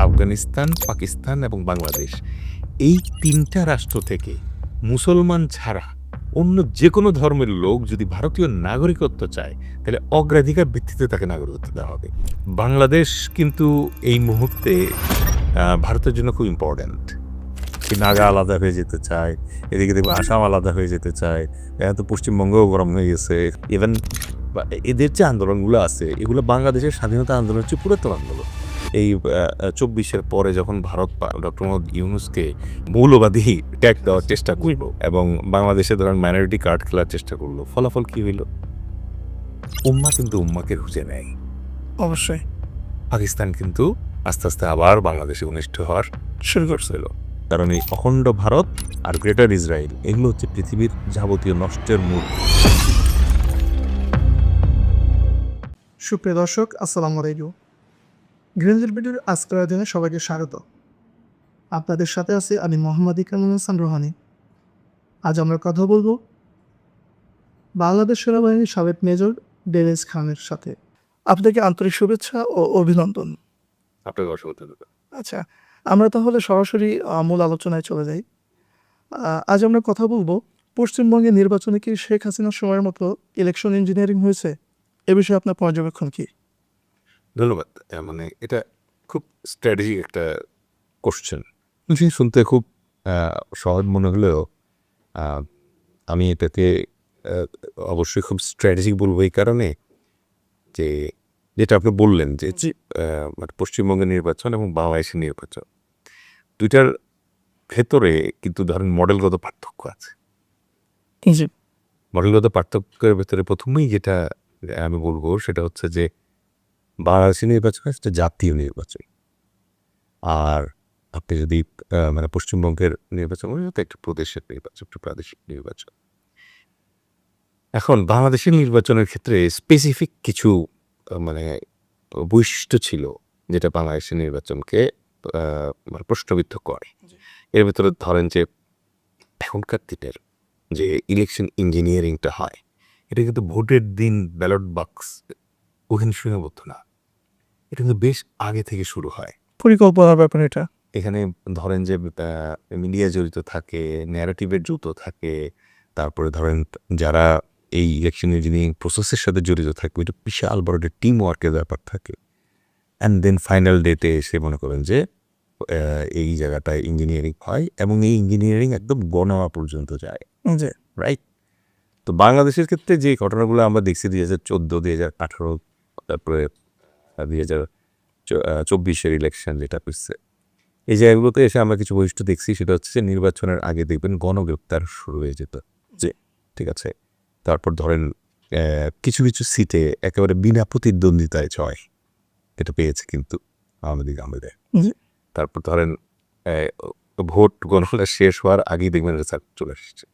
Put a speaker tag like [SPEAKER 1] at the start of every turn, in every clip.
[SPEAKER 1] আফগানিস্তান, পাকিস্তান এবং বাংলাদেশ, এই ৩টা রাষ্ট্র থেকে মুসলমান ছাড়া অন্য যে কোনো ধর্মের লোক যদি ভারতীয় নাগরিকত্ব চায়, তাহলে অগ্রাধিকার ভিত্তিতে তাকে নাগরিকত্ব দেওয়া হবে। বাংলাদেশ কিন্তু এই মুহূর্তে ভারতের জন্য খুব ইম্পর্ট্যান্ট। নাগা আলাদা হয়ে যেতে চায়, এদিকে দেখবে আসাম আলাদা হয়ে যেতে চায়, এখন তো পশ্চিমবঙ্গও গরম হয়ে গেছে। ইভেন এদের যে আন্দোলনগুলো আছে, এগুলো বাংলাদেশের স্বাধীনতা আন্দোলনের চেয়ে পুরাতন আন্দোলন। এই ২৪-এর পরে যখন ভারত ডক্টর মোহাম্মদ ইউনূসকে মৌলবাদী ট্যাগ দেওয়ার চেষ্টা করলো এবং বাংলাদেশে ধরেন মাইনরিটি কার্ড খেলার চেষ্টা করলো, ফলাফল কি হইল? উম্মা কিন্তু উম্মাকে খুঁজে নেয়।
[SPEAKER 2] অবশ্যই
[SPEAKER 1] পাকিস্তান কিন্তু আস্তে আস্তে আবার বাংলাদেশে ঘনিষ্ঠ হওয়ার শুরু করছিল। কারণ এই অখণ্ড ভারত আর গ্রেটার ইসরায়েল, এগুলো হচ্ছে পৃথিবীর যাবতীয় নষ্টের মূল।
[SPEAKER 2] সুপ্রিয় দর্শক, আসসালামু আলাইকুম। গ্রিনজের ভিডিওর আজকের দিনে সবাইকে স্বাগত। আপনাদের সাথে আছি আমি মোহাম্মদ ইকরামুল হাসান রোহানি। আজ আমরা কথা বলবো বাংলাদেশ সেনাবাহিনীর সাবেক মেজর ডেনিস খানের সাথে। আপনাকে আন্তরিক শুভেচ্ছা ও অভিনন্দন।
[SPEAKER 1] আপনাকে অসংখ্য ধন্যবাদ।
[SPEAKER 2] আচ্ছা, আমরা তাহলে সরাসরি মূল আলোচনায় চলে যাই। আজ আমরা কথা বলবো পশ্চিমবঙ্গে নির্বাচনে কি শেখ হাসিনার সময়ের মতো ইলেকশন ইঞ্জিনিয়ারিং হয়েছে, এ বিষয়ে আপনার পর্যবেক্ষণ কি?
[SPEAKER 1] ধন্যবাদ। মানে এটা খুব স্ট্র্যাটেজিক একটা কোশ্চেন। শুনতে খুব সহজ মনে হলেও আমি এটাকে অবশ্যই খুব স্ট্র্যাটেজিক বলবো এই কারণে যে, যেটা আপনি বললেন যে মানে পশ্চিমবঙ্গের নির্বাচন এবং বাংলাদেশের নির্বাচন, দুইটার ভেতরে কিন্তু ধরেন মডেলগত পার্থক্য আছে।
[SPEAKER 2] জি,
[SPEAKER 1] মডেলগত পার্থক্যের ভেতরে প্রথমেই যেটা আমি বলবো সেটা হচ্ছে যে বাংলাদেশের নির্বাচন একটা জাতীয় নির্বাচন, আর আপনি যদি মানে পশ্চিমবঙ্গের নির্বাচন বলেন তো একটা প্রদেশের নির্বাচন, একটা প্রাদেশিক নির্বাচন। এখন বাংলাদেশের নির্বাচনের ক্ষেত্রে স্পেসিফিক কিছু মানে বৈশিষ্ট্য ছিল যেটা বাংলাদেশের নির্বাচনকে মানে প্রশ্নবিদ্ধ করে। এর ভেতরে ধরেন যে এখনকার দিনের যে ইলেকশন ইঞ্জিনিয়ারিংটা হয়, এটা কিন্তু ভোটের দিন ব্যালট বাক্স ওখানে সীমাবদ্ধ না, এটা কিন্তু বেশ আগে থেকে শুরু হয়।
[SPEAKER 2] পরিকল্পনার ব্যাপার এটা।
[SPEAKER 1] এখানে ধরেন যে মিডিয়া জড়িত থাকে, ন্যারেটিভের জড়িত থাকে, তারপরে ধরেন যারা এই ইলেকশন ইঞ্জিনিয়ারিং প্রসেসের সাথে জড়িত থাকবে, এটা বিশাল বড় একটা টিম ওয়ার্কের ব্যাপার থাকে। অ্যান্ড দেন ফাইনাল ডেতে এসে মনে করেন যে এই জায়গাটায় ইঞ্জিনিয়ারিং হয় এবং এই ইঞ্জিনিয়ারিং একদম গণনা পর্যন্ত যায়,
[SPEAKER 2] জি,
[SPEAKER 1] রাইট? তো বাংলাদেশের ক্ষেত্রে যে ঘটনাগুলো আমরা দেখছি 2014, 2018, তারপরে 2024-এর ইলেকশন যেটা হচ্ছে, এই জায়গাগুলোতে এসে আমরা কিছু বৈশিষ্ট্য দেখছি। সেটা হচ্ছে যে নির্বাচনের আগে দেখবেন গণগ্রেপ্তার শুরু হয়ে যেত। জি, ঠিক আছে। তারপর ধরেন কিছু কিছু সিটে একেবারে বিনা প্রতিদ্বন্দ্বিতায় জয় এটা পেয়েছে কিন্তু আওয়ামী লীগ আমলে।
[SPEAKER 2] জি,
[SPEAKER 1] তারপর ধরেন ভোট গণনা শেষ হওয়ার আগেই দেখবেন রেজাল্ট চলে আসছে।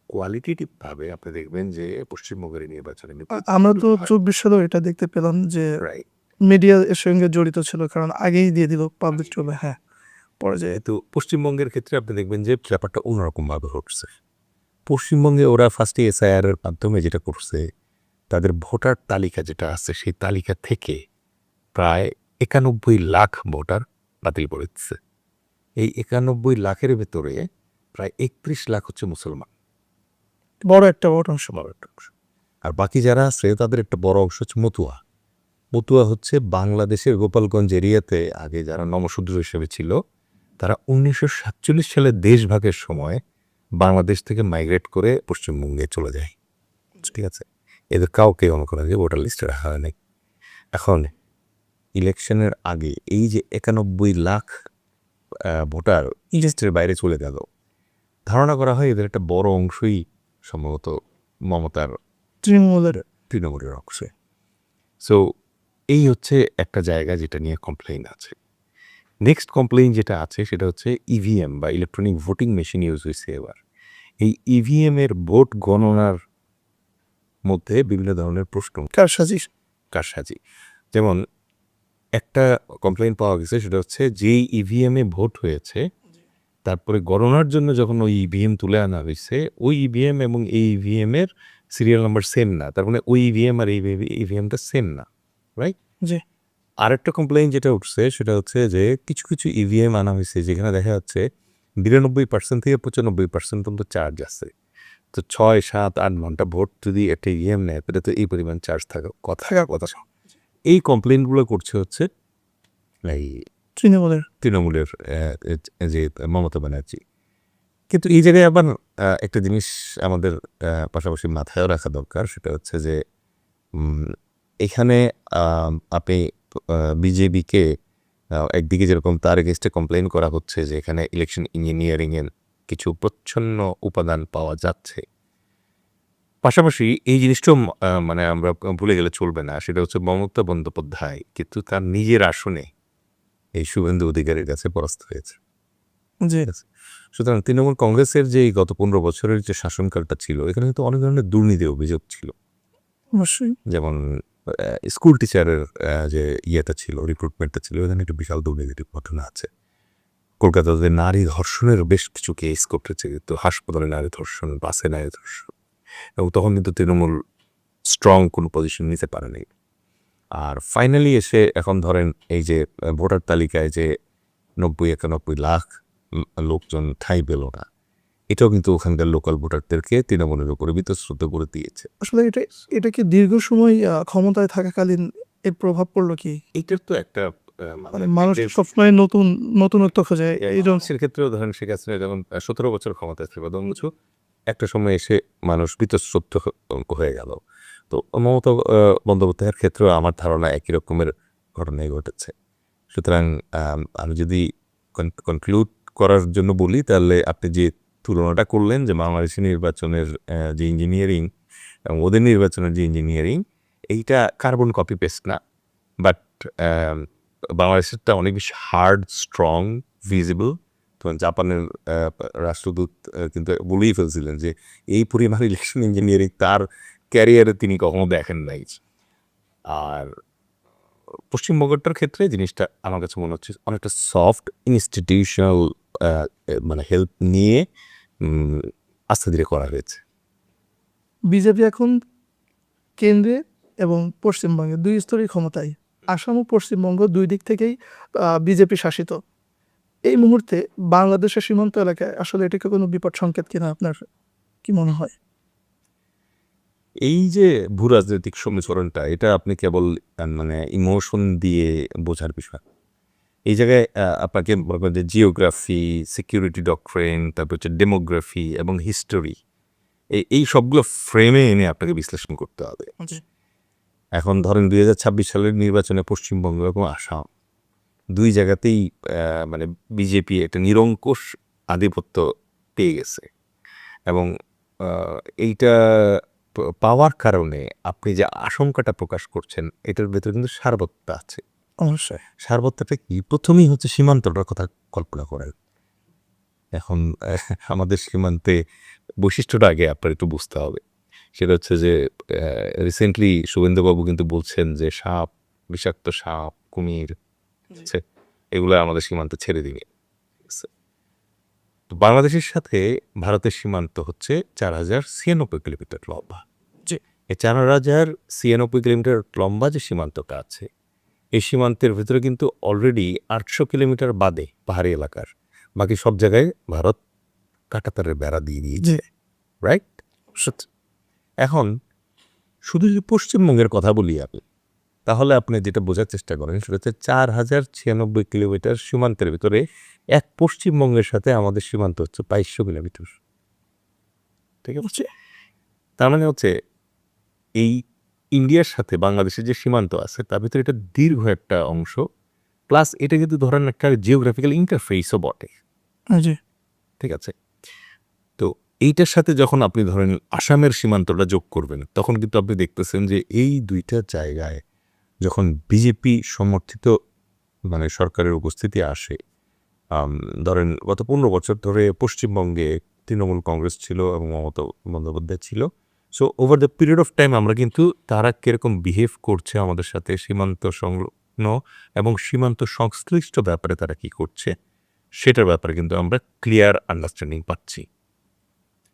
[SPEAKER 1] কোয়ালিটেটিভভাবে আপনি দেখবেন যে পশ্চিমবঙ্গের নির্বাচনে
[SPEAKER 2] আমরা তো 24 সালেও এটা দেখতে পেলাম যে
[SPEAKER 1] রাইট।
[SPEAKER 2] মিডিয়া এর সঙ্গে জড়িত ছিল, কারণ আগেই দিয়ে দিল পাবলিক চলে। হ্যাঁ, পরে যে
[SPEAKER 1] তো পশ্চিমবঙ্গের ক্ষেত্রে আপনি দেখবেন যে ব্যাপারটা অন্যরকমভাবে ঘটছে। পশ্চিমবঙ্গে ওরা ফার্স্টে এসআইআর এর মাধ্যমে যেটা করছে, তাদের ভোটার তালিকা যেটা আছে সেই তালিকা থেকে প্রায় ৯১ লাখ ভোটার বাতিল করে দিচ্ছে। এই ৯১ লাখের ভেতরে প্রায় ৩১ লাখ হচ্ছে মুসলমান,
[SPEAKER 2] বড় একটা ভোট অংশ।
[SPEAKER 1] বড় একটা অংশ। আর বাকি যারা আছে তাদের একটা বড় অংশ হচ্ছে মতুয়া। মতুয়া হচ্ছে বাংলাদেশের গোপালগঞ্জ এরিয়াতে আগে যারা নমশূদ্র হিসেবে ছিল, তারা ১৯৪৭ সালে দেশভাগের সময় বাংলাদেশ থেকে মাইগ্রেট করে পশ্চিমবঙ্গে চলে যায়। ঠিক আছে, এদের কাউকে মনে করেন যে ভোটার লিস্টে রাখা হয় নাই। এখন ইলেকশনের আগে এই যে ৯১ লাখ ভোটার লিস্টের বাইরে চলে গেল, ধারণা করা হয় এদের একটা বড় অংশই সম্ভবত মমতার তৃণমূলের অংশে। সো এই হচ্ছে একটা জায়গা যেটা নিয়ে কমপ্লেইন আছে। নেক্সট কমপ্লেইন যেটা আছে সেটা হচ্ছে ইভিএম বা ইলেকট্রনিক ভোটিং মেশিন ইউজ হয়েছে এবার। এই ইভিএমের ভোট গণনার মধ্যে বিভিন্ন ধরনের প্রশ্ন, কারসাজি। যেমন একটা কমপ্লেইন পাওয়া গেছে, সেটা হচ্ছে যেই ইভিএমে ভোট হয়েছে তারপরে গণনার জন্য যখন ওই ইভিএম তুলে আনা হয়েছে, ওই ইভিএম এবং এই ইভিএমের সিরিয়াল নাম্বার সেম না। তার মানে ওই ইভিএম আর এই ইভিএমটা সেম না, রাইট?
[SPEAKER 2] জি,
[SPEAKER 1] আরেকটা কমপ্লেইন যেটা উঠছে সেটা হচ্ছে যে কিছু কিছু ইভিএম আনা হয়েছে যেখানে দেখা যাচ্ছে ৯২% থেকে ৯৫% পর্যন্ত চার্জ আছে। তো ৬, ৭, ৮ ঘন্টা ভোট যদি একটা ইভিএম নেয় তাহলে তো এই পরিমাণ চার্জ থাকার কথা। এই কমপ্লেইনগুলো করছে হচ্ছে এই
[SPEAKER 2] তৃণমূলের
[SPEAKER 1] তৃণমূলের যে মমতা ব্যানার্জি। কিন্তু এই জায়গায় আবার একটা জিনিস আমাদের পাশাপাশি মাথায়ও রাখা দরকার সেটা হচ্ছে যে এখানে আপনি বিজেপিকে একদিকে যেরকম তার এগেইনস্টে কমপ্লেইন করা হচ্ছে যে এখানে ইলেকশন ইঞ্জিনিয়ারিংয়ের কিছু প্রচ্ছন্ন উপাদান পাওয়া যাচ্ছে। পাশাপাশি এই জিনিসটাও মানে আমরা ভুলে গেলে চলবে না। সেটা হচ্ছে মমতা বন্দ্যোপাধ্যায় কিন্তু তার নিজের আসনে এই শুভেন্দু অধিকারীর কাছে পরাস্ত হয়েছে।
[SPEAKER 2] জি
[SPEAKER 1] ঠিক আছে? সুতরাং তৃণমূল কংগ্রেসের যে এই গত ১৫ বছরের যে শাসনকালটা ছিল এখানে কিন্তু অনেক ধরনের দুর্নীতির অভিযোগ ছিল।
[SPEAKER 2] অবশ্যই
[SPEAKER 1] যেমন স্কুল টিচারের যে ইয়েটা ছিল, রিক্রুটমেন্টটা ছিল, এখানে একটা বিশাল দুর্নীতির ঘটনা আছে। কলকাতাতে নারী ধর্ষণের বেশ কিছু কেস ঘটেছে, তো হাসপাতালে নারী ধর্ষণ, বাসে নারী ধর্ষণ, এবং তখন কিন্তু তৃণমূল স্ট্রং কোনো পজিশন নিতে পারেনি। আর ফাইনালি এসে এখন ধরেন এই যে ভোটার তালিকায় যে ৯০-৯১ লাখ লোকজন ঠাঁই পেল না, এটাও কিন্তু ওখানকার লোকাল ভোটারদেরকে তৃণমূলের উপরে বীতশ্রদ্ধ করে দিয়েছে।
[SPEAKER 2] আসলে এটা কি দীর্ঘ সময় ক্ষমতায় থাকাকালীন এর প্রভাব পড়লো কি?
[SPEAKER 1] এইটার তো একটা
[SPEAKER 2] মানে মানুষ সবসময় নতুনত্ব খোঁজে এইরকম
[SPEAKER 1] মানুষের ক্ষেত্রেও ধরেন শেখ হাসিনা যখন ১৭ বছর ক্ষমতায় ছিল তখন কিছু একটা সময় এসে মানুষ বীতশ্রদ্ধ হয়ে গেল। তো মমতা বন্দ্যোপাধ্যায়ের ক্ষেত্রেও আমার ধারণা একই রকমের ঘটনাই ঘটেছে। সুতরাং আমি যদি কনক্লুড করার জন্য বলি তাহলে আপনি যে তুলনাটা করলেন যে বাংলাদেশি নির্বাচনের যে ইঞ্জিনিয়ারিং এবং ওদের নির্বাচনের যে ইঞ্জিনিয়ারিং, এইটা কার্বন কপি পেস্ট না, বাট বাংলাদেশেরটা অনেক বেশি হার্ড, স্ট্রং, ভিজিবল। তো জাপানের রাষ্ট্রদূত কিন্তু বলেই ফেলছিলেন যে এই পরিমাণ ইলেকশন ইঞ্জিনিয়ারিং তার ক্যারিয়ারে তিনি কখনো দেখেন নাই। আর পশ্চিমবঙ্গটার ক্ষেত্রে জিনিসটা আমার কাছে মনে হচ্ছে অনেকটা সফট ইনস্টিটিউশনাল মানে হেল্প নিয়ে আস্তে ধীরে করা হয়েছে।
[SPEAKER 2] বিজেপি এখন কেন্দ্রে এবং পশ্চিমবঙ্গে ২ স্তরেই ক্ষমতায়। আসাম ও পশ্চিমবঙ্গ ২ দিক থেকেই বিজেপি শাসিত। এই মুহূর্তে বাংলাদেশের সীমান্ত এলাকায় আসলে এটা কি কোনো বিপদ সংকেত কিনা আপনার কি মনে হয়?
[SPEAKER 1] এই যে ভূরাজনৈতিক সমীকরণটা এটা আপনি কেবল মানে ইমোশন দিয়ে বোঝার বিষয়। এই জায়গায় আপনাকে মনে করেন যে জিওগ্রাফি, সিকিউরিটি ডক্ট্রিন, তারপর হচ্ছে ডেমোগ্রাফি এবং হিস্টোরি এই সবগুলো ফ্রেমে এনে আপনাকে বিশ্লেষণ করতে হবে। এখন ধরেন ২০২৬ সালের নির্বাচনে পশ্চিমবঙ্গ এবং আসাম ২ জায়গাতেই মানে বিজেপি একটা নিরঙ্কুশ আধিপত্য পেয়ে গেছে এবং এইটা পাওয়ার কারণে আপনি যে আশঙ্কাটা প্রকাশ করছেন এটার ভেতরে কিন্তু সারবত্তা আছে।
[SPEAKER 2] অবশ্যই।
[SPEAKER 1] সারবত্তাটা কি? প্রথমেই হচ্ছে সীমান্তটার কথা কল্পনা করেন। এখন আমাদের সীমান্তে বৈশিষ্ট্যটা আগে আপনার একটু বুঝতে হবে। সেটা হচ্ছে যে রিসেন্টলি শুভেন্দুবাবু কিন্তু বলছেন যে সাপ, বিষাক্ত সাপ, কুমির আছে, এগুলো আমাদের সীমান্তে ছেড়ে দিবে। তো বাংলাদেশের সাথে ভারতের সীমান্ত হচ্ছে ৪,০৯৬ কিলোমিটার লম্বা।
[SPEAKER 2] জি।
[SPEAKER 1] এই ৪,০৯৬ কিলোমিটার লম্বা যে সীমান্তটা আছে, এই সীমান্তের ভেতরে কিন্তু অলরেডি ৮০০ কিলোমিটার বাদে পাহাড়ি এলাকার বাকি সব জায়গায় ভারত কাঁটাতারের বেড়া দিয়ে দিয়েছে, রাইট? এখন শুধু যদি পশ্চিমবঙ্গের কথা বলি আমি, তাহলে আপনি যেটা বোঝার চেষ্টা করেন সেটা হচ্ছে ৪,০৯৬ কিলোমিটার সীমান্তের ভিতরে এক পশ্চিমবঙ্গের সাথে আমাদের সীমান্ত হচ্ছে ২২০০ কিলোমিটার। ঠিক আছে? তার মানে হচ্ছে এই ইন্ডিয়ার সাথে বাংলাদেশের যে সীমান্ত আছে তার ভিতরে এটা দীর্ঘ একটা অংশ, প্লাস এটা কিন্তু ধরেন একটা জিওগ্রাফিক্যাল ইন্টারফেসও বটে।
[SPEAKER 2] জি।
[SPEAKER 1] ঠিক আছে? তো এইটার সাথে যখন আপনি ধরেন আসামের সীমান্তটা যোগ করবেন তখন কিন্তু আপনি দেখতেছেন যে এই ২টা জায়গায় যখন বিজেপি সমর্থিত মানে সরকারের উপস্থিতি আসে, ধরেন গত ১৫ বছর ধরে পশ্চিমবঙ্গে তৃণমূল কংগ্রেস ছিল এবং মমতা বন্দ্যোপাধ্যায় ছিল। So over the period of time আমরা কিন্তু তারা কীরকম বিহেভ করছে আমাদের সাথে সীমান্ত সংলগ্ন এবং সীমান্ত সংশ্লিষ্ট ব্যাপারে তারা কি করছে সেটার ব্যাপারে কিন্তু আমরা ক্লিয়ার আন্ডারস্ট্যান্ডিং পাচ্ছি।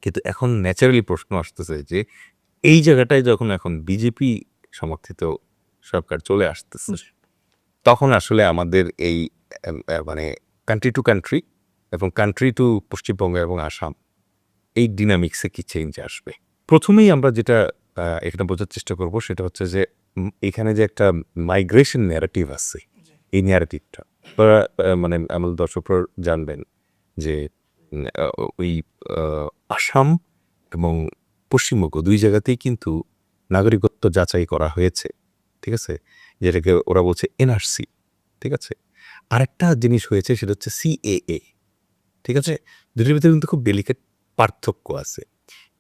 [SPEAKER 1] কিন্তু এখন ন্যাচারালি প্রশ্ন আসতেছে যে এই জায়গাটায় যখন এখন বিজেপি সমর্থিত সরকার চলে আসতেছে তখন আসলে আমাদের এই মানে কান্ট্রি টু কান্ট্রি এবং কান্ট্রি টু পশ্চিমবঙ্গ এবং আসাম এই ডিনামিক্সে কি চেঞ্জ আসবে। প্রথমেই আমরা যেটা এখানে বোঝার চেষ্টা করব সেটা হচ্ছে যে এখানে যে একটা মাইগ্রেশন ন্যারেটিভ আছে, এই ন্যারেটিভটা মানে আমাদের দর্শকরা জানবেন যে ওই আসাম এবং পশ্চিমবঙ্গ দুই জায়গাতেই কিন্তু নাগরিকত্ব যাচাই করা হয়েছে, ঠিক আছে, যেটাকে ওরা বলছে এনআরসি, ঠিক আছে। আরেকটা জিনিস হয়েছে সেটা হচ্ছে সিএএ, ঠিক আছে। দুটোর ভিতরে কিন্তু খুব ডেলিকেট পার্থক্য আছে।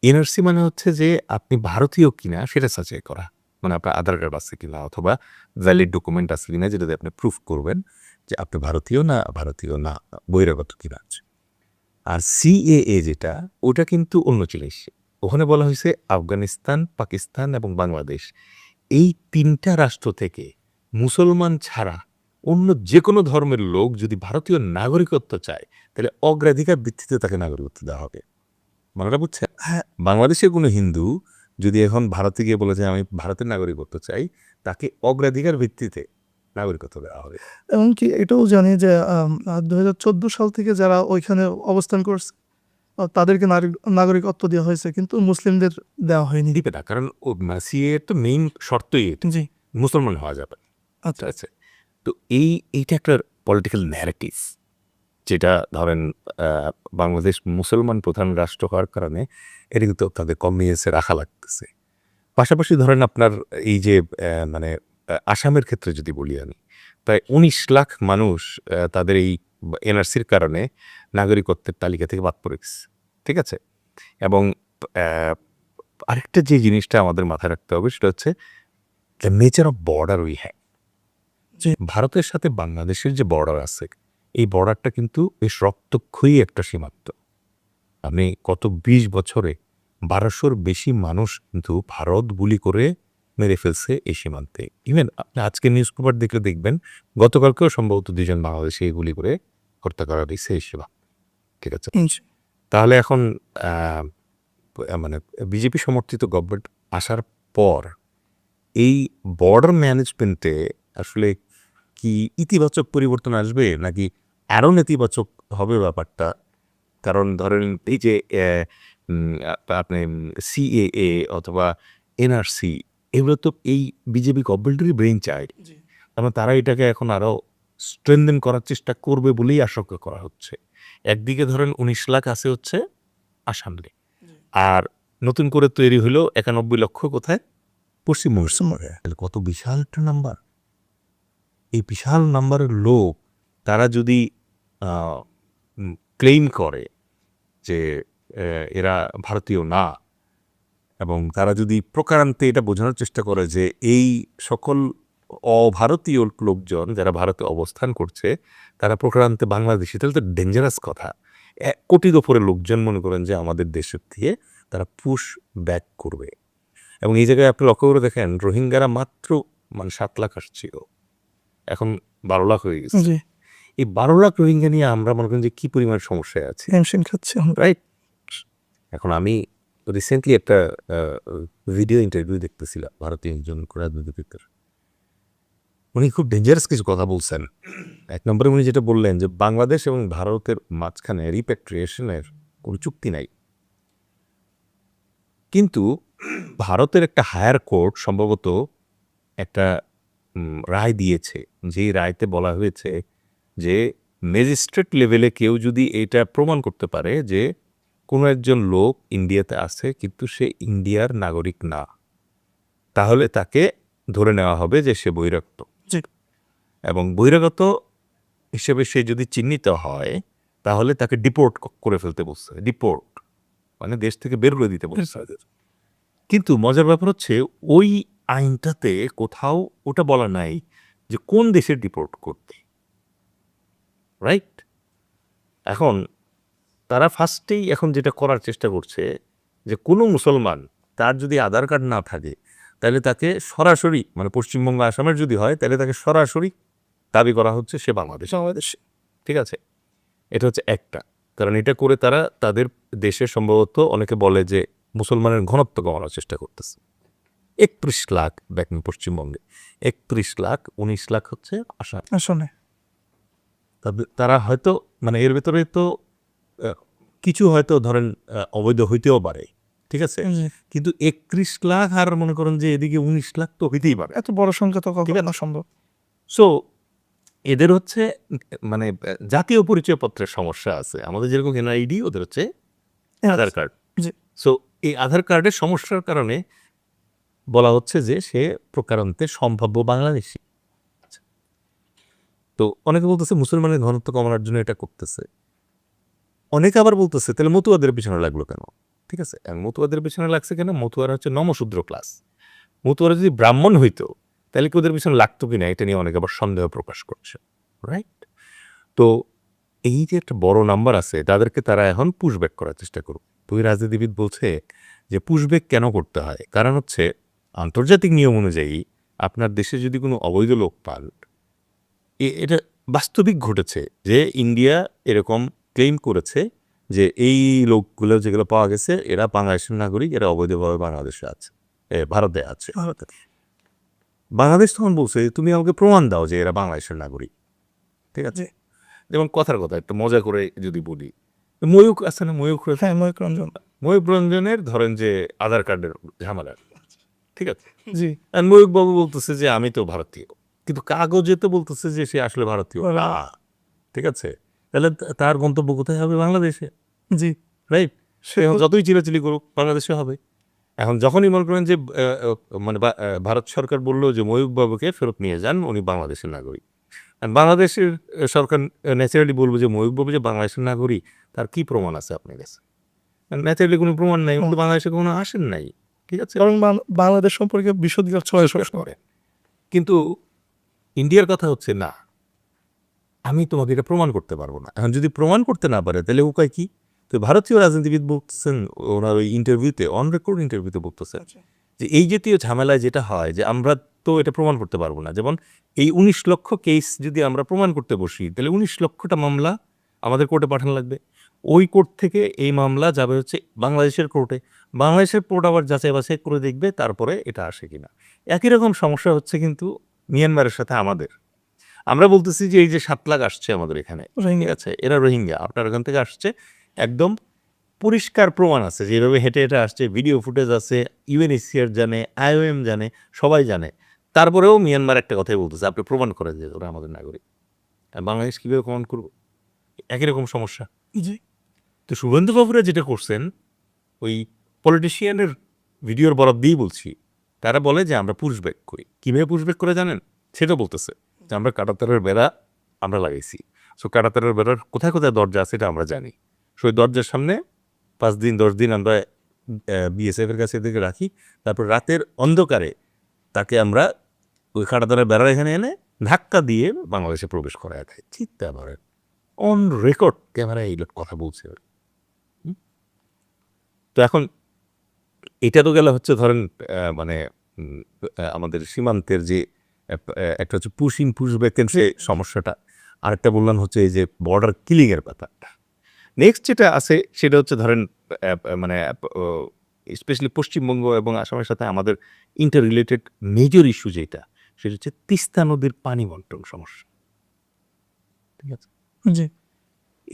[SPEAKER 1] এনআরসি মানে হচ্ছে যে আপনি ভারতীয় কিনা সেটা যাচাই করা, মানে আপনার আধার কার্ড আছে কিনা অথবা ভ্যালিড ডকুমেন্ট আছে কিনা যেটাতে আপনি প্রুফ করবেন যে আপনি ভারতীয় না বহিরাগত কিনা আছে। আর সিএএ যেটা, ওটা কিন্তু অন্য জিনিস। ওখানে বলা হয়েছে আফগানিস্তান, পাকিস্তান এবং বাংলাদেশ এই তিনটা রাষ্ট্র থেকে মুসলমান ছাড়া অন্য যে কোনো ধর্মের লোক যদি ভারতীয় নাগরিকত্ব চায় তাহলে অগ্রাধিকার ভিত্তিতে তাকে নাগরিকত্ব দেওয়া হবে। মানেটা বুঝছেন?
[SPEAKER 2] হ্যাঁ।
[SPEAKER 1] বাংলাদেশের কোনো হিন্দু যদি এখন ভারতে গিয়ে বলে যে আমি ভারতের নাগরিকত্ব চাই, তাকে অগ্রাধিকার ভিত্তিতে নাগরিকত্ব দেওয়া হবে।
[SPEAKER 2] এমনকি এটাও জানি যে 2014 সাল থেকে যারা ওইখানে অবস্থান করছে তাদেরকে নাগরিকত্ব দেওয়া হয়েছে, কিন্তু মুসলিমদের দেওয়া হয়নি।
[SPEAKER 1] দিবে না, কারণ সিএ তো মেইন শর্তই এটা,
[SPEAKER 2] জি।
[SPEAKER 1] মুসলমান হওয়া যাবে।
[SPEAKER 2] আচ্ছা।
[SPEAKER 1] আছে তো এইটা একটা পলিটিক্যাল ন্যারেটিভ, যেটা ধরেন বাংলাদেশ মুসলমান প্রধান রাষ্ট্র হওয়ার কারণে এটা কিন্তু তাদের কমিয়েছে রাখা লাগতেছে। পাশাপাশি ধরেন আপনার এই যে মানে আসামের ক্ষেত্রে যদি বলি আমি, প্রায় ১৯ লাখ মানুষ তাদের এই এনআরসির কারণে নাগরিকত্বের তালিকা থেকে বাদ পড়ে গেছে, ঠিক আছে। এবং আরেকটা যে জিনিসটা আমাদের মাথায় রাখতে হবে সেটা হচ্ছে the nature of border we have.
[SPEAKER 2] জি।
[SPEAKER 1] ভারতের সাথে বাংলাদেশের যে বর্ডার আছে, এই বর্ডারটা কিন্তু বেশ রক্তক্ষয়ী একটা সীমান্ত। আপনি গত ২০ বছরে ১২০০-র বেশি মানুষ কিন্তু ভারত গুলি করে মেরে ফেলছে এই সীমান্তে। ইভেন আপনি আজকে নিউজ পেপার দেখলে দেখবেন গতকালকেও সম্ভবত ২ জন বাংলাদেশি গুলি করে হত্যা করা হয়েছে এই সীমা, ঠিক আছে।
[SPEAKER 2] জি।
[SPEAKER 1] তাহলে এখন মানে বিজেপি সমর্থিত গভর্নমেন্ট আসার পর এই বর্ডার ম্যানেজমেন্টে আসলে কি ইতিবাচক পরিবর্তন আসবে নাকি আরও নেতিবাচক হবে ব্যাপারটা? কারণ ধরেন এই যে আপনি সিএএ অথবা এনআরসি, এগুলো তো এই বিজেপি গভর্নমেন্টেরই ব্রেইন চাইল্ড।
[SPEAKER 2] জি।
[SPEAKER 1] কারণ তারা এটাকে এখন আরও স্ট্রেনদেন করার চেষ্টা করবে বলেই আশঙ্কা করা হচ্ছে। একদিকে ধরেন ১৯ লাখ আছে হচ্ছে আসামে, আর নতুন করে তৈরি হলো ৯১ লক্ষ কোথায়? পশ্চিমবঙ্গে। তাহলে কত বিশাল একটা নাম্বার। এই বিশাল নাম্বারের লোক তারা যদি ক্লেইম করে যে এরা ভারতীয় না, এবং তারা যদি প্রকারান্তে এটা বোঝানোর চেষ্টা করে যে এই সকল অভারতীয় লোকজন যারা ভারতে অবস্থান করছে তারা প্রকারান্তে বাংলাদেশি, তাহলে তো ডেঞ্জারাস কথা। ১ কোটির ওপরে লোকজন মনে করেন যে আমাদের দেশের থেকে তারা পুশ ব্যাক করবে। এবং এই জায়গায় আপনি লক্ষ্য করে দেখেন রোহিঙ্গারা মাত্র মানে ৭ লাখ আসছিল, এখন ১২ লাখ হয়ে গেছে।
[SPEAKER 2] জি।
[SPEAKER 1] এই ১২ লাখ রোহিঙ্গা নিয়ে আমরা মনে করেন যে কী পরিমাণ সমস্যায় আছি,
[SPEAKER 2] টেনশন খাচ্ছি আমরা।
[SPEAKER 1] রাইট? এখন আমি রিসেন্টলি একটা ভিডিও ইন্টারভিউ দেখতেছিলাম ভারতীয় একজন রাজনীতিবিদের। উনি খুব ডেঞ্জারাস কিছু কথা বলছেন। ১ নম্বরে উনি যেটা বললেন যে বাংলাদেশ এবং ভারতের মাঝখানে রিপ্যাট্রিয়েশনের কোনো চুক্তি নাই। কিন্তু ভারতের একটা হায়ার কোর্ট সম্ভবত একটা রায় দিয়েছে, যেই রায়তে বলা হয়েছে যে ম্যাজিস্ট্রেট লেভেলে কেউ যদি এটা প্রমাণ করতে পারে যে কোনো একজন লোক ইন্ডিয়াতে আছে কিন্তু সে ইন্ডিয়ার নাগরিক না, তাহলে তাকে ধরে নেওয়া হবে যে সে বহিরাগত।
[SPEAKER 2] জি।
[SPEAKER 1] এবং বহিরাগত হিসেবে সে যদি চিহ্নিত হয় তাহলে তাকে ডিপোর্ট করে ফেলতে বলছে। ডিপোর্ট মানে দেশ থেকে বের করে দিতে বলছে। কিন্তু মজার ব্যাপার হচ্ছে ওই আইনটাতে কোথাও ওটা বলা নাই যে কোন দেশে ডিপোর্ট করতে, রাইট? এখন তারা ফার্স্টেই এখন যেটা করার চেষ্টা করছে যে কোনো মুসলমান তার যদি আধার কার্ড না থাকে তাহলে তাকে সরাসরি, মানে পশ্চিমবঙ্গ আসামের যদি হয় তাহলে তাকে সরাসরি দাবি করা হচ্ছে সে বাংলাদেশে, ঠিক আছে। এটা হচ্ছে একটা কারণ, এটা করে তারা তাদের দেশে সম্ভবত অনেকে বলে যে মুসলমানের ঘনত্ব কমানোর চেষ্টা করতেছে। 31 লাখ দেখেন পশ্চিমবঙ্গে, 31 লাখ 19 লাখ হচ্ছে আসাম।
[SPEAKER 2] আসলে
[SPEAKER 1] তারা হয়তো মানে এর ভেতরে তো কিছু হয়তো ধরেন অবৈধ হইতেও পারে, ঠিক আছে, কিন্তু 31 লাখ আর মনে করেন যে এদিকে 19 লাখ তো হইতেই পারে।
[SPEAKER 2] এত বড় সংখ্যা তো
[SPEAKER 1] ঠিক
[SPEAKER 2] কখনো
[SPEAKER 1] আছে।
[SPEAKER 2] সম্ভব।
[SPEAKER 1] সো এদের হচ্ছে মানে জাতীয় পরিচয়পত্রের সমস্যা আছে। আমাদের যেরকম এনআইডি, ওদের হচ্ছে আধার কার্ড।
[SPEAKER 2] জি।
[SPEAKER 1] সো এই আধার কার্ডের সমস্যার কারণে বলা হচ্ছে যে সে প্রকারান্তে সম্ভাব্য বাংলাদেশী। আচ্ছা। তো অনেকে বলতেছে মুসলমানের ঘনত্ব কমানোর জন্য এটা করতেছে, অনেকে আবার বলতেছে তাহলে মতুয়াদের পিছনে লাগলো কেন? ঠিক আছে, মতুয়াদের পিছনে লাগছে কেন? মতুয়ারা হচ্ছে নমশূদ্র ক্লাস। মতুয়ারা যদি ব্রাহ্মণ হইতো তাহলে কি ওদের পিছনে লাগতো কিনা, এটা নিয়ে অনেকে আবার সন্দেহ প্রকাশ করছে, রাইট? তো এই যে একটা বড় নাম্বার আছে, তাদেরকে তারা এখন পুশব্যাক করার চেষ্টা করুক। তো ওই রাজনীতিবিদ বলছে যে পুশব্যাক কেন করতে হয়, কারণ হচ্ছে আন্তর্জাতিক নিয়ম অনুযায়ী আপনার দেশে যদি কোনো অবৈধ লোক পান, এটা বাস্তবিক ঘটেছে যে ইন্ডিয়া এরকম ক্লেম করেছে যে এই লোকগুলো যেগুলো পাওয়া গেছে এরা বাংলাদেশের নাগরিক, এরা অবৈধভাবে বাংলাদেশে আছে, ভারতে আছে। বাংলাদেশ তখন বলছে তুমি আমাকে প্রমাণ দাও যে এরা বাংলাদেশের নাগরিক। ঠিক আছে, যেমন কথার কথা একটু মজা করে যদি বলি, ময়ূক আছে না, ময়ূক,
[SPEAKER 2] হ্যাঁ, ময়ূক রঞ্জন।
[SPEAKER 1] ময়ূক রঞ্জনের ধরেন যে আধার কার্ডের ঝামেলা, ঠিক আছে,
[SPEAKER 2] জি।
[SPEAKER 1] আর ময়ূক বাবু বলতেছে যে আমি তো ভারতীয়, কিন্তু কাগজে তো বলতেছে যে সে আসলে ভারতীয় না। ঠিক আছে, তাহলে তার গন্তব্য কোথায় হবে? বাংলাদেশে।
[SPEAKER 2] জি।
[SPEAKER 1] রাইট, সে এখন যতই চিলাচিলি করুক বাংলাদেশে হবে। এখন যখনই মনে করেন যে মানে ভারত সরকার বললো যে ময়ূক বাবুকে ফেরত নিয়ে যান, উনি বাংলাদেশের নাগরিক, আর বাংলাদেশের সরকার ন্যাচারালি বলবো যে ময়ূক বাবু যে বাংলাদেশের নাগরিক তার কি প্রমাণ আছে আপনার কাছে? ন্যাচারালি কোনো প্রমাণ নাই, উনি তো বাংলাদেশে কোনো আসেন নাই। ঠিক আছে,
[SPEAKER 2] কারণ বাংলাদেশ সম্পর্কে বিশদ ছয়
[SPEAKER 1] করে। কিন্তু ইন্ডিয়ার কথা হচ্ছে না, আমি তোমাকে এটা প্রমাণ করতে পারবো না। এখন যদি প্রমাণ করতে না পারে তাহলে উপায় কি? তো ভারতীয় রাজনীতিবিদ বলতেছেন ওনার ওই ইন্টারভিউতে, অন রেকর্ড ইন্টারভিউতে বলতেছেন যে এই জাতীয় ঝামেলায় যেটা হয় যে আমরা তো এটা প্রমাণ করতে পারবো না। যেমন এই 19 লক্ষ কেস যদি আমরা প্রমাণ করতে বসি তাহলে 19 লক্ষটা মামলা আমাদের কোর্টে পাঠানো লাগবে। ওই কোর্ট থেকে এই মামলা যাবে হচ্ছে বাংলাদেশের কোর্টে, বাংলাদেশের কোর্ট আবার যাচাই বাছাই করে দেখবে তারপরে এটা আসে কিনা। একই রকম সমস্যা হচ্ছে কিন্তু মিয়ানমারের সাথে আমাদের। আমরা বলতেছি যে এই যে 7 লাখ আসছে আমাদের এখানে, ঠিক আছে, এরা রোহিঙ্গা, আপনার ওখান থেকে আসছে, একদম পরিষ্কার প্রমাণ আছে যে এভাবে হেঁটে হেঁটে আসছে, ভিডিও ফুটেজ আছে, ইউএনএইচসিআর জানে, আইওএম জানে, সবাই জানে। তারপরেও মিয়ানমার একটা কথাই বলতেছে আপনি প্রমাণ করেন যে ওরা আমাদের নাগরিক। আর বাংলাদেশ কীভাবে প্রমাণ করবো? একই রকম সমস্যা।
[SPEAKER 2] জি।
[SPEAKER 1] তো শুভেন্দুবাবুরা যেটা করছেন, ওই পলিটিশিয়ানের ভিডিওর বরাদ দিয়েই বলছি, তারা বলে যে আমরা পুশব্যাক করি। কীভাবে পুশব্যাক করে জানেন? সেটা বলতেছে যে আমরা কাঁটাতারের বেড়া আমরা লাগাইছি। সো কাঁটাতারের বেড়ার কোথায় কোথায় দরজা আছে এটা আমরা জানি। সো ওই দরজার সামনে 5 দিন 10 দিন আমরা বিএসএফের কাছে এদেরকে রাখি, তারপর রাতের অন্ধকারে তাকে আমরা ওই কাঁটাতারের বেড়ার এখানে এনে ধাক্কা দিয়ে বাংলাদেশে প্রবেশ করায় দেয়। চিন্তা করেন, অন রেকর্ড ক্যামেরায় এই লোক কথা বলছে। তো এখন এটা তো গেলে হচ্ছে ধরেন মানে আমাদের সীমান্তের যে একটা হচ্ছে পুশ ইন পুশ ব্যাকের যে সমস্যাটা, আরেকটা বললাম হচ্ছে এই যে বর্ডার কিলিংয়ের ব্যাপারটা। নেক্সট যেটা আছে সেটা হচ্ছে ধরেন মানে স্পেশালি পশ্চিমবঙ্গ এবং আসামের সাথে আমাদের ইন্টার রিলেটেড মেজর ইস্যু যেটা, সেটা হচ্ছে তিস্তা নদীর পানি বন্টন সমস্যা। ঠিক আছে,
[SPEAKER 2] জি।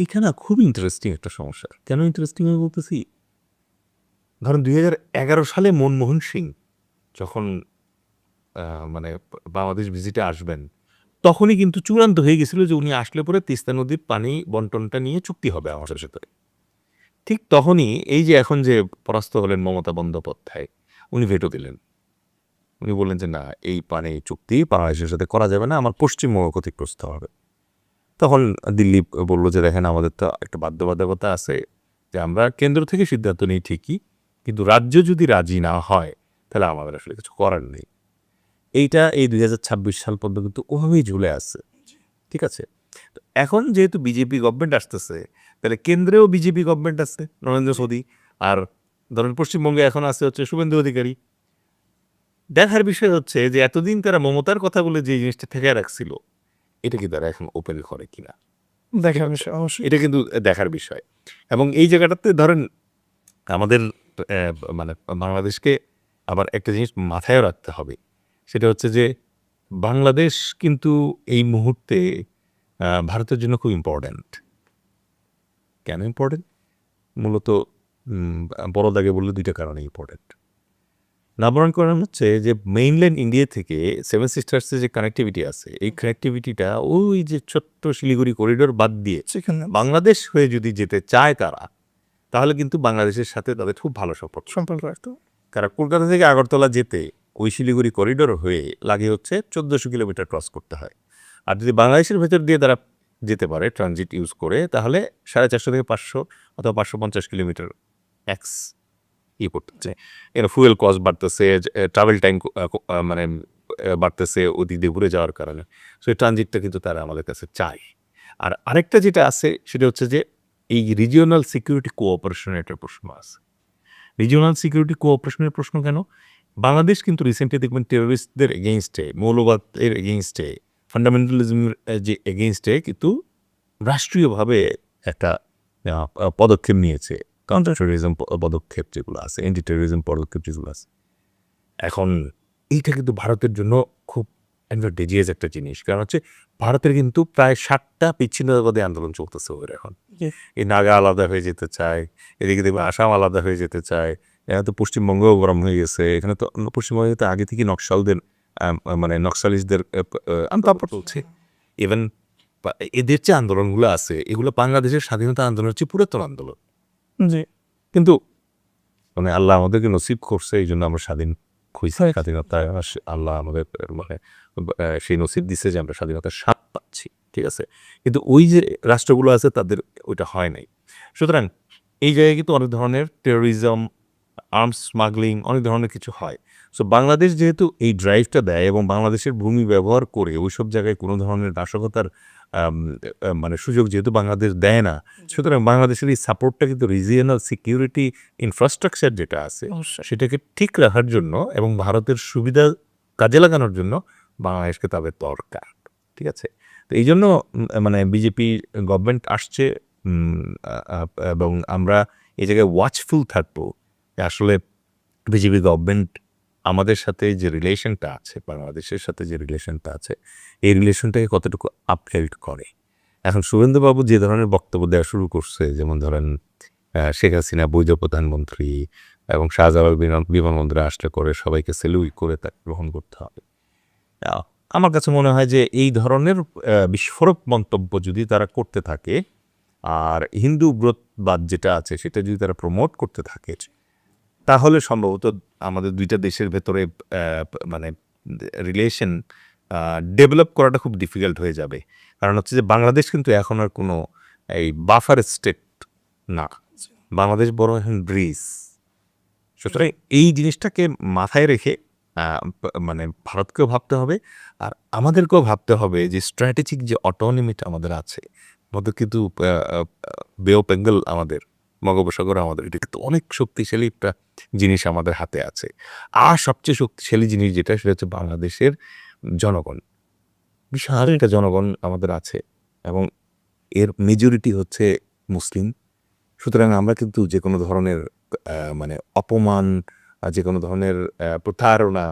[SPEAKER 1] এখানে খুব ইন্টারেস্টিং একটা সমস্যা। কেন ইন্টারেস্টিং আমি বলতেছি, ধরেন 2011 সালে মনমোহন সিং যখন মানে বাংলাদেশ ভিজিটে আসবেন, তখনই কিন্তু চূড়ান্ত হয়ে গেছিল যে উনি আসলে পরে তিস্তা নদীর পানি বন্টনটা নিয়ে চুক্তি হবে আমাদের সাথে। ঠিক তখনই এই যে এখন যে পরাস্ত হলেন মমতা বন্দ্যোপাধ্যায়, উনি ভেটো দিলেন। উনি বললেন যে না, এই পানি চুক্তি বাংলাদেশের সাথে করা যাবে না, আমার পশ্চিমবঙ্গ ক্ষতিগ্রস্ত হবে। তখন দিল্লি বলল যে দেখেন আমাদের তো একটা বাধ্যবাধকতা আছে যে আমরা কেন্দ্র থেকে সিদ্ধান্ত নিই ঠিকই, কিন্তু রাজ্য যদি রাজি না হয় তাহলে আমাদের আসলে কিছু করার নেই। এইটা এই 2026 সাল পর্যন্ত কিন্তু ওভাবেই ঝুলে আছে। ঠিক আছে, তো এখন যেহেতু বিজেপি গভর্নমেন্ট আসতেছে, তাহলে কেন্দ্রেও বিজেপি গভর্নমেন্ট আছে, নরেন্দ্র মোদী, আর ধরেন পশ্চিমবঙ্গে এখন আছে হচ্ছে শুভেন্দু অধিকারী। দেখার বিষয় হচ্ছে যে এতদিন তারা মমতার কথা বলে যে জিনিসটা থেকে রাখছিল, এটা কি তারা এখন ওপেন করে কিনা,
[SPEAKER 2] দেখার বিষয় অবশ্যই।
[SPEAKER 1] এটা কিন্তু দেখার বিষয়। এবং এই জায়গাটাতে ধরেন আমাদের মানে বাংলাদেশকে আবার একটা জিনিস মাথায় রাখতে হবে, সেটা হচ্ছে যে বাংলাদেশ কিন্তু এই মুহূর্তে ভারতের জন্য খুব ইম্পর্ট্যান্ট। কেন ইম্পর্ট্যান্ট? মূলত বড় দাগে বললে দুইটা কারণে ইম্পর্ট্যান্ট। নাম্বার ওয়ান কারণ হচ্ছে যে মেইনল্যান্ড ইন্ডিয়া থেকে সেভেন সিস্টার্সের যে কানেক্টিভিটি আছে, এই কানেক্টিভিটিটা ওই যে ছোট্ট শিলিগুড়ি করিডোর বাদ দিয়ে
[SPEAKER 2] সেখানে
[SPEAKER 1] বাংলাদেশ হয়ে যদি যেতে চায় তারা, তাহলে কিন্তু বাংলাদেশের সাথে তাদের খুব ভালো সম্পর্ক।
[SPEAKER 2] সম্পর্ক রাখতো।
[SPEAKER 1] কারণ কলকাতা থেকে আগরতলা যেতে ওই শিলিগুড়ি করিডোর হয়ে লাগে হচ্ছে 1400 কিলোমিটার ক্রস করতে হয়। আর যদি বাংলাদেশের ভেতর দিয়ে তারা যেতে পারে ট্রানজিট ইউজ করে, তাহলে 450 থেকে 500 অথবা 550 কিলোমিটার এক্স করতেছে। ফুয়েল কস্ট বাড়তেছে, ট্রাভেল টাইম মানে বাড়তেছে ওদিক দিয়ে ঘুরে যাওয়ার কারণে। সো এই ট্রানজিটটা কিন্তু তারা আমাদের কাছে চায়। আর আরেকটা যেটা আছে সেটা হচ্ছে যে এই রিজিওনাল সিকিউরিটি কোঅপারেশনের একটা প্রশ্ন আছে। রিজিওনাল সিকিউরিটি কোঅপারেশনের প্রশ্ন কেন? বাংলাদেশ কিন্তু রিসেন্টলি দেখবেন টেরোরিস্টদের এগেইনস্টে, মৌলবাদের এগেইনস্টে, ফান্ডামেন্টালিজমের যে এগেইনস্টে কিন্তু রাষ্ট্রীয়ভাবে একটা পদক্ষেপ নিয়েছে। কাউন্টার টেরোরিজম পদক্ষেপ যেগুলো আছে, অ্যান্টি টেরোরিজম পদক্ষেপ যেগুলো আছে। এখন এইটা কিন্তু ভারতের জন্য খুব অ্যাডভান্টেজিয়াস একটা জিনিস। কারণ হচ্ছে ভারতের কিন্তু প্রায় 7টা বিচ্ছিন্নতাবাদী আন্দোলন চলতেছে ওর এখন। এই নাগা আলাদা হয়ে যেতে চায়, এদিকে দেখবে আসাম আলাদা হয়ে যেতে চায়, এখানে তো পশ্চিমবঙ্গও গরম হয়ে গেছে। এখানে তো পশ্চিমবঙ্গে তো আগে থেকে নকশালদের মানে নকশালিস্টদের তারপর চলছে। ইভেন এদের যে আন্দোলনগুলো আছে, এগুলো বাংলাদেশের স্বাধীনতা আন্দোলনের চেয়ে পুরাতন আন্দোলন।
[SPEAKER 2] জি,
[SPEAKER 1] কিন্তু মানে আল্লাহ আমাদেরকে নসিব করছে, এই জন্য আমরা স্বাধীন হয়েছি।
[SPEAKER 2] হয়।
[SPEAKER 1] স্বাধীনতা আল্লাহ আমাদের মানে সেই নসিব দিছে যে আমরা স্বাধীনতার স্বাদ পাচ্ছি, ঠিক আছে। কিন্তু ওই যে রাষ্ট্রগুলো আছে তাদের ওইটা হয় নাই। সুতরাং এই জায়গায় কিন্তু অনেক ধরনের টেরোরিজম, আর্মস স্মাগলিং, অনেক ধরনের কিছু হয়। সো বাংলাদেশ যেহেতু এই ড্রাইভটা দেয় এবং বাংলাদেশের ভূমি ব্যবহার করে ওইসব জায়গায় কোনো ধরনের নাশকতার মানে সুযোগ যেহেতু বাংলাদেশ দেয় না, সুতরাং বাংলাদেশের এই সাপোর্টটা কিন্তু রিজিয়নাল সিকিউরিটি ইনফ্রাস্ট্রাকচার যেটা আছে
[SPEAKER 2] অবশ্যই।
[SPEAKER 1] সেটাকে ঠিক রাখার জন্য এবং ভারতের সুবিধা কাজে লাগানোর জন্য বাংলাদেশকে তাদের দরকার, ঠিক আছে। তো এই জন্য মানে বিজেপি গভর্নমেন্ট আসছে, এবং আমরা এই জায়গায় ওয়াচফুল থাকবো যে আসলে বিজেপি গভর্নমেন্ট আমাদের সাথে যে রিলেশনটা আছে, বাংলাদেশের সাথে যে রিলেশনটা আছে, এই রিলেশনটাকে কতটুকু আপহেল্ড করে। এখন শুভেন্দুবাবু যে ধরনের বক্তব্য দেওয়া শুরু করছে, যেমন ধরেন শেখ হাসিনা বৈধ প্রধানমন্ত্রী এবং শাহজালাল বিমানবন্দরে আসলে করে সবাইকে সেলুট করে তাকে গ্রহণ করতে হবে। আমার কাছে মনে হয় যে এই ধরনের বিস্ফোরক মন্তব্য যদি তারা করতে থাকে, আর হিন্দু ব্রতবাদ যেটা আছে সেটা যদি তারা প্রমোট করতে থাকে, তাহলে সম্ভবত আমাদের দুইটা দেশের ভেতরে মানে রিলেশন ডেভেলপ করাটা খুব ডিফিকাল্ট হয়ে যাবে। কারণ হচ্ছে যে বাংলাদেশ কিন্তু এখন আর কোনো এই বাফার স্টেট না, বাংলাদেশ বড় এখন ব্রিজ। সুতরাং এই জিনিসটাকে মাথায় রেখে মানে ভারতকেও ভাবতে হবে, আর আমাদেরকেও ভাবতে হবে যে স্ট্র্যাটেজিক যে অটোনমিটা আমাদের আছে, আমাদের কিন্তু বে অফ বেঙ্গল আমাদের, বঙ্গোপসাগর আমাদের, এটা কিন্তু অনেক শক্তিশালী একটা জিনিস আমাদের হাতে আছে। আর সবচেয়ে শক্তিশালী জিনিস যেটা, সেটা হচ্ছে বাংলাদেশের জনগণ। বিশাল একটা জনগণ আমাদের আছে এবং এর মেজরিটি হচ্ছে মুসলিম। সুতরাং আমরা কিন্তু যে কোনো ধরনের মানে অপমান, যে কোনো ধরনের প্রতারণা,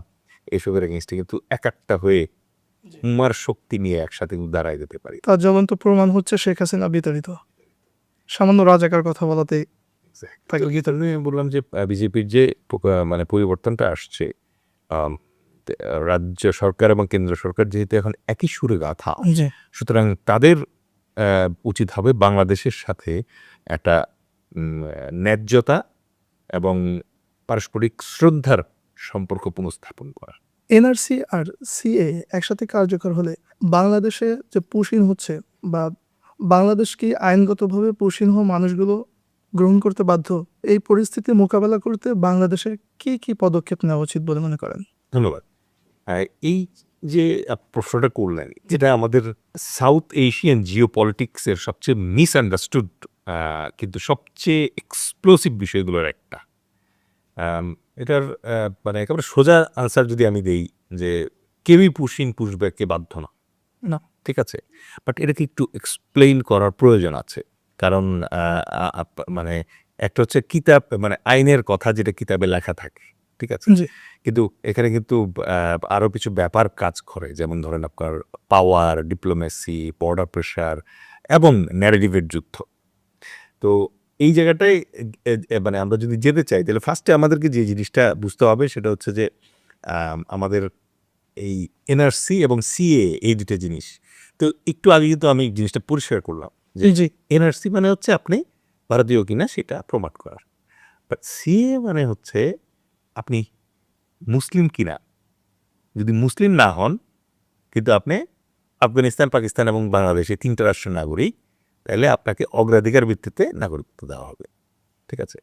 [SPEAKER 1] এসবের এগেনস্টে কিন্তু একাট্টা হয়ে উম্মার শক্তি নিয়ে একসাথে কিন্তু দাঁড়ায় যেতে পারি।
[SPEAKER 2] তার জ্বলন্ত প্রমাণ হচ্ছে শেখ হাসিনা বিতাড়িত। সামান্য রাজাকার কথা বলাতে তাকে
[SPEAKER 1] আমি বললাম যে বিজেপির যে মানে পরিবর্তনটা আসছে, রাজ্য সরকার এবং কেন্দ্র সরকার যেহেতু এখন একই সুরে গাথা,
[SPEAKER 2] জি,
[SPEAKER 1] সুতরাং তাদের উচিত হবে বাংলাদেশের সাথে একটা ন্যায্যতা এবং পারস্পরিক শ্রদ্ধার সম্পর্ক পুনঃস্থাপন করা।
[SPEAKER 2] এনআরসি আর সিএ একসাথে কার্যকর হলে বাংলাদেশে যে পুশিন হচ্ছে বা বাংলাদেশ কি আইনগতভাবে পুশিন হওয়া মানুষগুলো গ্রহণ করতে বাধ্য, এই পরিস্থিতি মোকাবেলা করতে বাংলাদেশের কি কি পদক্ষেপ নেওয়া উচিত বলে মনে করেন?
[SPEAKER 1] ধন্যবাদ। এই যে প্রশ্নটা করলেন, যেটা আমাদের সাউথ এশিয়ান জিও পলিটিক্সের সবচেয়ে মিসআন্ডারস্টুড কিন্তু সবচেয়ে এক্সপ্লোসিভ বিষয়গুলোর একটা। এটার মানে একেবারে সোজা আনসার যদি আমি দেই যে কেউই পুশব্যাককে বাধ্য না,
[SPEAKER 2] না।
[SPEAKER 1] ঠিক আছে। বাট এটাকে একটু এক্সপ্লেইন করার প্রয়োজন আছে। কারণ মানে একটা হচ্ছে কিতাব, মানে আইনের কথা যেটা কিতাবে লেখা থাকে, ঠিক আছে?
[SPEAKER 2] জি
[SPEAKER 1] কিন্তু এখানে কিন্তু আরও কিছু ব্যাপার কাজ করে, যেমন ধরেন আপনার পাওয়ার, ডিপ্লোমেসি, বর্ডার প্রেশার এবং ন্যারেটিভের যুদ্ধ। তো এই জায়গাটায় মানে আমরা যদি যেতে চাই তাহলে ফার্স্টে আমাদেরকে যে জিনিসটা বুঝতে হবে সেটা হচ্ছে যে আমাদের এই এনআরসি এবং সিএ এই ২ টা জিনিস। তো একটু আগে কিন্তু আমি জিনিসটা পরিষ্কার করলাম যে
[SPEAKER 2] জি
[SPEAKER 1] এনআরসি মানে হচ্ছে আপনি ভারতীয় কিনা সেটা প্রমাণ করার। বাট সিএ মানে হচ্ছে আপনি মুসলিম কিনা। যদি মুসলিম না হন কিন্তু আপনি আফগানিস্তান, পাকিস্তান এবং বাংলাদেশ এই ৩ টা রাষ্ট্রের নাগরিক, তাইলে আপনাকে অগ্রাধিকার ভিত্তিতে নাগরিকত্ব দেওয়া হবে। ঠিক আছে?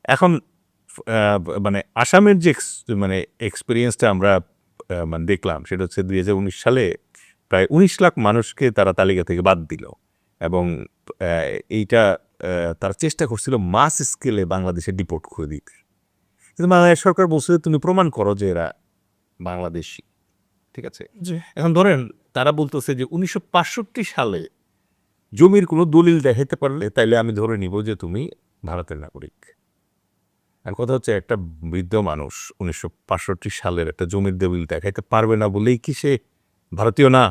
[SPEAKER 1] এখন মানে আসামের যে মানে এক্সপেরিয়েন্সটা আমরা মানে দেখলাম সেটা হচ্ছে ২০১৯ সালে প্রায় ১৯ লাখ মানুষকে তারা তালিকা থেকে বাদ দিল এবং আ এইটা তারা চেষ্টা করছিল মাস স্কেলে বাংলাদেশে ডিপোর্ট করে দিতে। কিন্তু বাংলাদেশ সরকার বলছে যে, "তুমি প্রমাণ করো যে এরা বাংলাদেশী।" ঠিক আছে?
[SPEAKER 2] জি
[SPEAKER 1] এখন ধরেন তারা বলতেছে যে ১৯৬৫ সালে জমির কোনো দলিল দেখাইতে পারলে তাইলে আমি ধরে নিব যে তুমি ভারতের নাগরিক। আর কথা হচ্ছে একটা বৃদ্ধ মানুষ ১৯৬৫ সালের একটা জমির দলিল দেখাইতে পারবে না বলেই কি সে ভারতীয় না?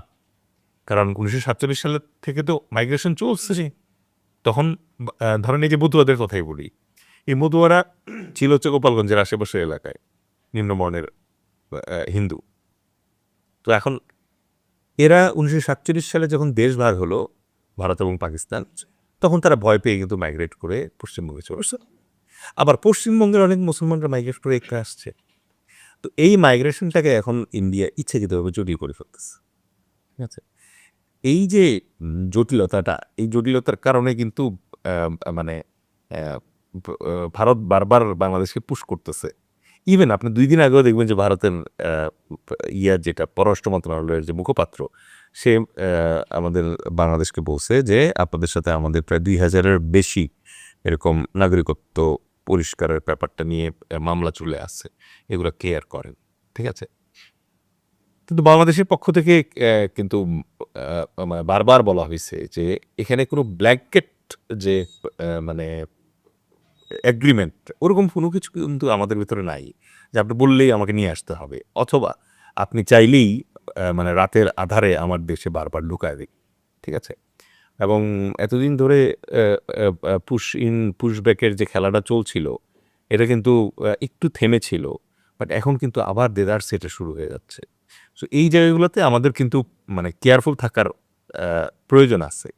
[SPEAKER 1] কারণ ১৯৪৭ সালের থেকে তো মাইগ্রেশন চলছে।
[SPEAKER 2] জি
[SPEAKER 1] তখন ধরেন এই যে মতুয়াদের কথাই বলি। এই মতুয়ারা ছিল হচ্ছে গোপালগঞ্জের আশেপাশের এলাকায় নিম্নবর্ণের হিন্দু। তো এখন এরা ১৯৪৭ সালে যখন দেশ ভাগ হলো ভারত এবং পাকিস্তান, তখন তারা ভয় পেয়ে কিন্তু মাইগ্রেট করে পশ্চিমবঙ্গে চলে আসে। আবার পশ্চিমবঙ্গের অনেক মুসলমানরা মাইগ্রেট করে এখানে আসছে। তো এই মাইগ্রেশনটাকে এখন ইন্ডিয়া ইচ্ছাকৃতভাবে জটিল করে ফেলতেছে। ঠিক আছে? এই যে জটিলতাটা, এই জটিলতার কারণে কিন্তু মানে অ্যা ভারত বারবার বাংলাদেশকে পুশ করতেছে। ইভেন আপনি ২ দিন আগেও দেখবেন যে ভারতের যেটা পররাষ্ট্র মন্ত্রণালয়ের যে মুখপাত্র, সে আমাদের বাংলাদেশকে বলছে যে, "আপনাদের সাথে আমাদের প্রায় ২,০০০ এর বেশি এরকম নাগরিকত্ব পরিষ্কারের ব্যাপারটা নিয়ে মামলা চলে আসছে। এগুলা কেয়ার করেন।" ঠিক আছে? কিন্তু বাংলাদেশের পক্ষ থেকে কিন্তু মানে বারবার বলা হইছে যে, এখানে কোনো ব্ল্যাঙ্কেট যে মানে এগ্রিমেন্ট ওরকম কোনো কিছু কিন্তু আমাদের ভিতরে নাই। যে আপনি বললেই আমাকে নিয়ে আসতে হবে। অথবা আপনি চাইলেই মানে রাতের আঁধারে আমার দেশে বারবার ঢুকায় দিন। ঠিক আছে? এবং এতদিন ধরে অ্যা অ্যা আ পুশ ইন পুশ ব্যাক এর যে খেলাটা চলছিল, এটা কিন্তু একটু থেমেছিল। বাট এখন কিন্তু আবার দেদারসে এটা শুরু হয়ে যাচ্ছে। সো এই জায়গাগুলোতে আমাদের কিন্তু মানে কেয়ারফুল থাকার প্রয়োজন আছে।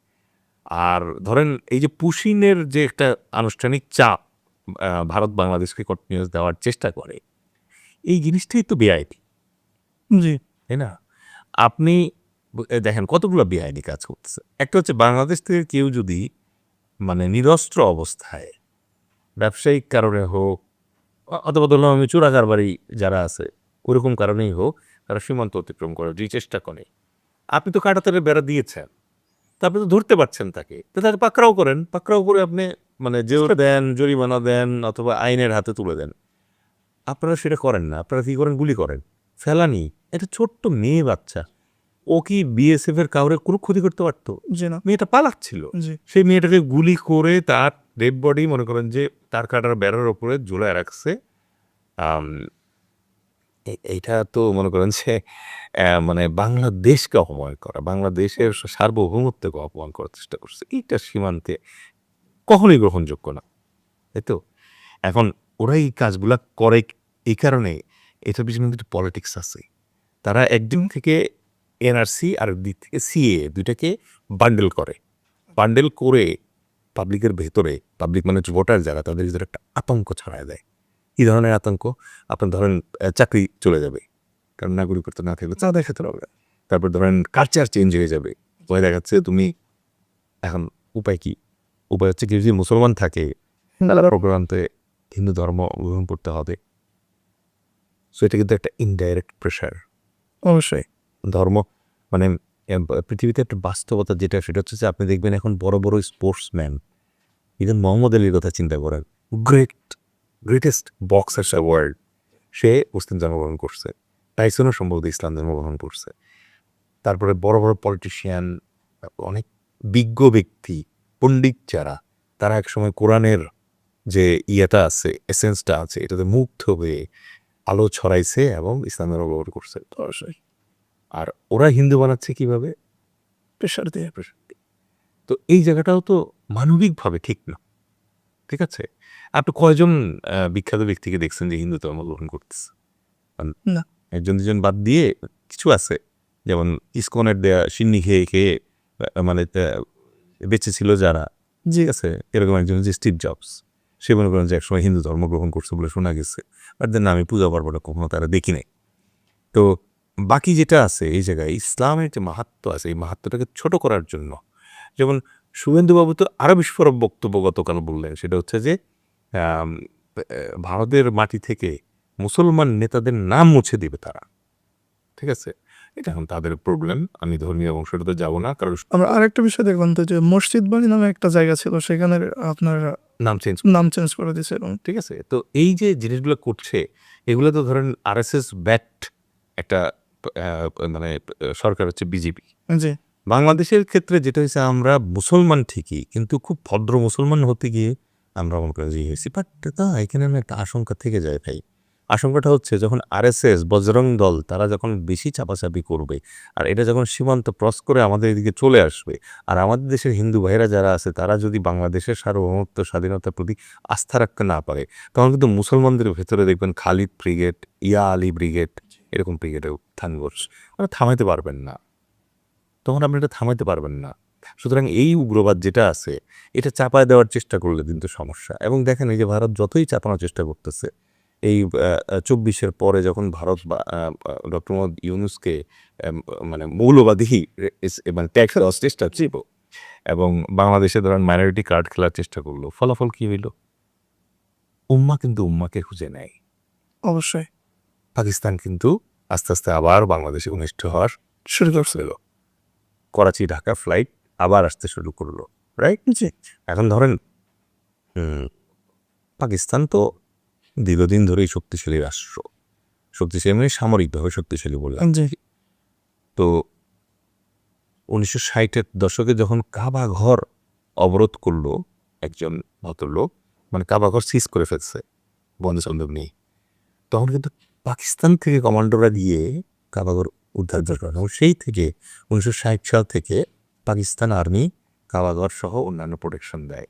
[SPEAKER 1] আর ধরেন এই যে পুশিনের যে একটা আনুষ্ঠানিক চাপ ভারত বাংলাদেশকে কন্টিনিউয়াস দেওয়ার চেষ্টা করে, এই জিনিসটাই তো বেআইনি,
[SPEAKER 2] জি
[SPEAKER 1] তাই না? আপনি দেখেন কতগুলো বেআইনি কাজ করতেছে। একটা হচ্ছে বাংলাদেশ থেকে কেউ যদি মানে নিরস্ত্র অবস্থায় ব্যবসায়িক কারণে হোক অথবা ধরলাম আমি চোরা কারবারি যারা আছে, ওরকম কারণেই হোক, তারা সীমান্ত অতিক্রম করার যে চেষ্টা করে। আপনি তো কাঁটাতারের বেড়া দিয়েছেন। তো আপনি তো ধরতে পারছেন তাকে। তো তাকে পাকড়াও করেন। পাকড়াও করে আপনি মানে জেল দেন, জরিমানা দেন অথবা আইনের হাতে তুলে দেন। আপনারা সেটা করেন না। আপনারা কি করেন? গুলি করেন। ফেলানি। একটা ছোট্ট মেয়ে বাচ্চা। ও কি বিএসএফ এর কাউরে কোনো ক্ষতি করতে পারত?
[SPEAKER 2] জি না
[SPEAKER 1] মেয়েটা পালাচ্ছিল।
[SPEAKER 2] জি
[SPEAKER 1] সেই মেয়েটাকে গুলি করে তার ডেড বডি মনে করেন যে তার কাটার বেড়ার উপরে ঝুলায় রাখছে। আম এইটা তো মনে করেন যে মানে বাংলাদেশকে অপমান করা, বাংলাদেশের সার্বভৌমত্বকে অপমান করার চেষ্টা করছে। এইটা সীমান্তে কখনোই গ্রহণযোগ্য না। তাই তো? এখন ওরা এই কাজগুলা করে এই কারণে এটার পিছনে কিন্তু একটু পলিটিক্স আছে। তারা একদিক থেকে এনআরসি আর একদিক থেকে সিএ ২ টাকে বান্ডেল করে। বান্ডেল করে পাবলিকের ভেতরে, পাবলিক মানে হচ্ছে ভোটার যারা তাদের ভিতরে একটা আতঙ্ক ছড়ায় দেয়। কি ধরনের আতঙ্ক? আপনার ধরেন চাকরি চলে যাবে। কারণ নাগরিকত্ব না থাকলে চাঁদা খেতে হবে। তারপর ধরেন কালচার চেঞ্জ হয়ে যাবে। ভয় দেখাচ্ছে তুমি এখন উপায় কি? উপায় হচ্ছে কেউ যদি মুসলমান থাকে প্রোগ্রামতে হিন্দু ধর্ম গ্রহণ করতে হবে। সো এটা কিন্তু একটা ইনডাইরেক্ট প্রেশার।
[SPEAKER 2] অবশ্যই
[SPEAKER 1] ধর্ম মানে পৃথিবীতে একটা বাস্তবতা যেটা সেটা হচ্ছে যে আপনি দেখবেন এখন বড়, বড় স্পোর্টসম্যান ইভেন মোহাম্মদ আলীর কথা চিন্তা করেন। গ্রেটেস্ট বক্সার্স ওয়ার্ল্ড সে মুসলিম জন্মগ্রহণ করছে। টাইসনও সম্ভবত ইসলাম জন্মগ্রহণ করছে। তারপরে বড়, বড় পলিটিশিয়ান অনেক বিজ্ঞ ব্যক্তি, পণ্ডিত যারা তারা একসময় কোরআনের যে ইয়েটা আছে, এসেন্সটা আছে, এটাতে মুগ্ধ হয়ে আলো ছড়াইছে এবং ইসলামের অবলম্বন করছে।
[SPEAKER 2] অবশ্যই
[SPEAKER 1] আর ওরা হিন্দু বানাচ্ছে কিভাবে?
[SPEAKER 2] প্রেশার দিয়ে
[SPEAKER 1] প্রেশার দিয়ে। তো এই জায়গাটাও তো মানবিকভাবে ঠিক না। ঠিক আছে? আপনি কয়জন বিখ্যাত ব্যক্তিকে দেখছেন যে হিন্দু ধর্ম গ্রহণ করতেছে?
[SPEAKER 2] না।
[SPEAKER 1] ১ জন ২ জন বাদ দিয়ে কিছু আছে। যেমন ইসকনের দেয়া সিন্নি খেয়ে, খেয়ে মানে বেঁচে ছিল যারা,
[SPEAKER 2] জি
[SPEAKER 1] ঠিক আছে? এরকম একজন হচ্ছে স্টিভ জবস। সে মনে করেন যে একসময় হিন্দু ধর্ম গ্রহণ করছে বলে শোনা গেছে। বাট দেন আমি পূজা পার্বণে কখনো তারা দেখি নাই। তো বাকি যেটা আছে এই জায়গায় ইসলামের যে মাহাত্ম্য আছে, এই মাহাত্ম্যটাকে ছোট করার জন্য যেমন শুভেন্দুবাবু তো আরও বিস্ফোরক বক্তব্য গতকাল বললেন, সেটা হচ্ছে যে আম ভারতের মাটি থেকে মুসলমান নেতাদের নাম মুছে দিবে তারা। ঠিক আছে? এটা এখন তাদের প্রবলেম। আমি ধর্মীয় অংশটাতে যাব না। কারণ
[SPEAKER 2] আমরা আরেকটা বিষয় দেখলাম তো যে মসজিদ বাড়ি নামে একটা জায়গা ছিল সেখানে আপনার
[SPEAKER 1] নাম চেঞ্জ,
[SPEAKER 2] নাম চেঞ্জ করে দিয়েছে এবং
[SPEAKER 1] ঠিক আছে? তো এই যে জিনিসগুলো করছে, এগুলো তো ধরেন আরএসএস ব্যাকড একটা মানে সরকার হচ্ছে বিজেপি।
[SPEAKER 2] জি
[SPEAKER 1] বাংলাদেশের ক্ষেত্রে যেটা হয়েছে আমরা মুসলমান ঠিকই, কিন্তু খুব ভদ্র মুসলমান হতে গিয়ে আমরা মনে করি যে হয়েছি। বাট এখানে না একটা আশঙ্কা থেকে যায় ভাই। আশঙ্কাটা হচ্ছে যখন আরএসএস, বজরং দল তারা যখন বেশি চাপাচাপি করবে, আর এটা যখন সীমান্ত ক্রস করে আমাদের এদিকে চলে আসবে, আর আমাদের দেশের হিন্দু ভাইয়েরা যারা আছে তারা যদি বাংলাদেশের সার্বভৌমত্ব স্বাধীনতার প্রতি আস্থা রাখতে না পারে, তখন কিন্তু মুসলমানদের ভেতরে দেখবেন খালিদ ব্রিগেড, ইয়া আলী ব্রিগেড, এরকম ব্রিগেডে উত্থান ঘটছে। মানে থামাইতে পারবেন না। তখন আপনি এটা থামাইতে পারবেন না। সুতরাং এই উগ্রবাদ যেটা আছে, এটা চাপায় দেওয়ার চেষ্টা করলে কিন্তু সমস্যা। এবং দেখেন এই যে ভারত যতই চাপানোর চেষ্টা করতেছে, এই ২৪-এর পরে যখন ভারত বা ডক্টর মোহাম্মদ ইউনূসকে মানে মৌলবাদী মানে ট্যাগ দেওয়ার চেষ্টা ছিল এবং বাংলাদেশে ধরেন মাইনরিটি কার্ড খেলার চেষ্টা করলো, ফলাফল কি হইল? উম্মা কিন্তু উম্মাকে খুঁজে নেয়।
[SPEAKER 2] অবশ্যই
[SPEAKER 1] পাকিস্তান কিন্তু আস্তে, আস্তে আবার বাংলাদেশে ঘনিষ্ঠ হওয়ার
[SPEAKER 2] শুরু করছে
[SPEAKER 1] করাচি ঢাকা ফ্লাইট আবার আসতে শুরু করলো, রাইট?
[SPEAKER 2] জি
[SPEAKER 1] এখন ধরেন পাকিস্তান তো দীর্ঘদিন ধরেই শক্তিশালী রাষ্ট্র, শক্তিশালী মানে সামরিকভাবে শক্তিশালী বললাম।
[SPEAKER 2] জি
[SPEAKER 1] তো ১৯৬০-এর দশকে যখন কাবা ঘর অবরোধ করলো একজন ভদ্রলোক, মানে কাবা ঘর সিজ করে ফেলছে বন্ধুবান্ধব নিয়ে, তখন কিন্তু পাকিস্তান থেকে কমান্ডোরা গিয়ে কাবা ঘর উদ্ধার করে এবং সেই থেকে ১৯৬০ সাল থেকে পাকিস্তান আর্মি কাবাঘর সহ অন্যান্য প্রোটেকশন দেয়।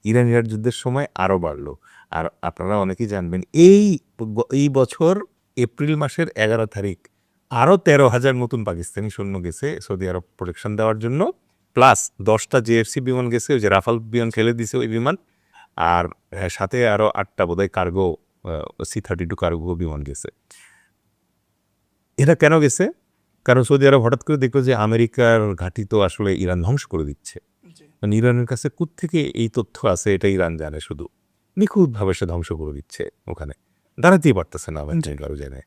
[SPEAKER 1] ইরান ইরাক যুদ্ধের সময় আরও বাড়লো। আর আপনারা অনেকেই জানবেন এই বছর এপ্রিল মাসের ১১ তারিখ আরও ১৩,০০০ নতুন পাকিস্তানি সৈন্য গেছে সৌদি আরব প্রোটেকশন দেওয়ার জন্য, প্লাস ১০টা জেএফসি বিমান গেছে, ওই যে রাফাল বিমান ফেলে দিছে ওই বিমান, আর সাথে আরও ৮টা বোধহয় কার্গো C-32 কার্গো বিমান গেছে। এটা কেন গেছে? কারণ সৌদি আরব হঠাৎ করে দেখলো যে আমেরিকার ঘাঁটি তো আসলে ইরান ধ্বংস করে দিচ্ছে। কারণ ইরানের কাছে কোত্থেকে এই তথ্য আছে এটা ইরান জানে শুধু। নিখুঁতভাবে সে ধ্বংস করে দিচ্ছে ওখানে। দাঁড়াতেই পারতেছে না আমেরিকারও জেনে।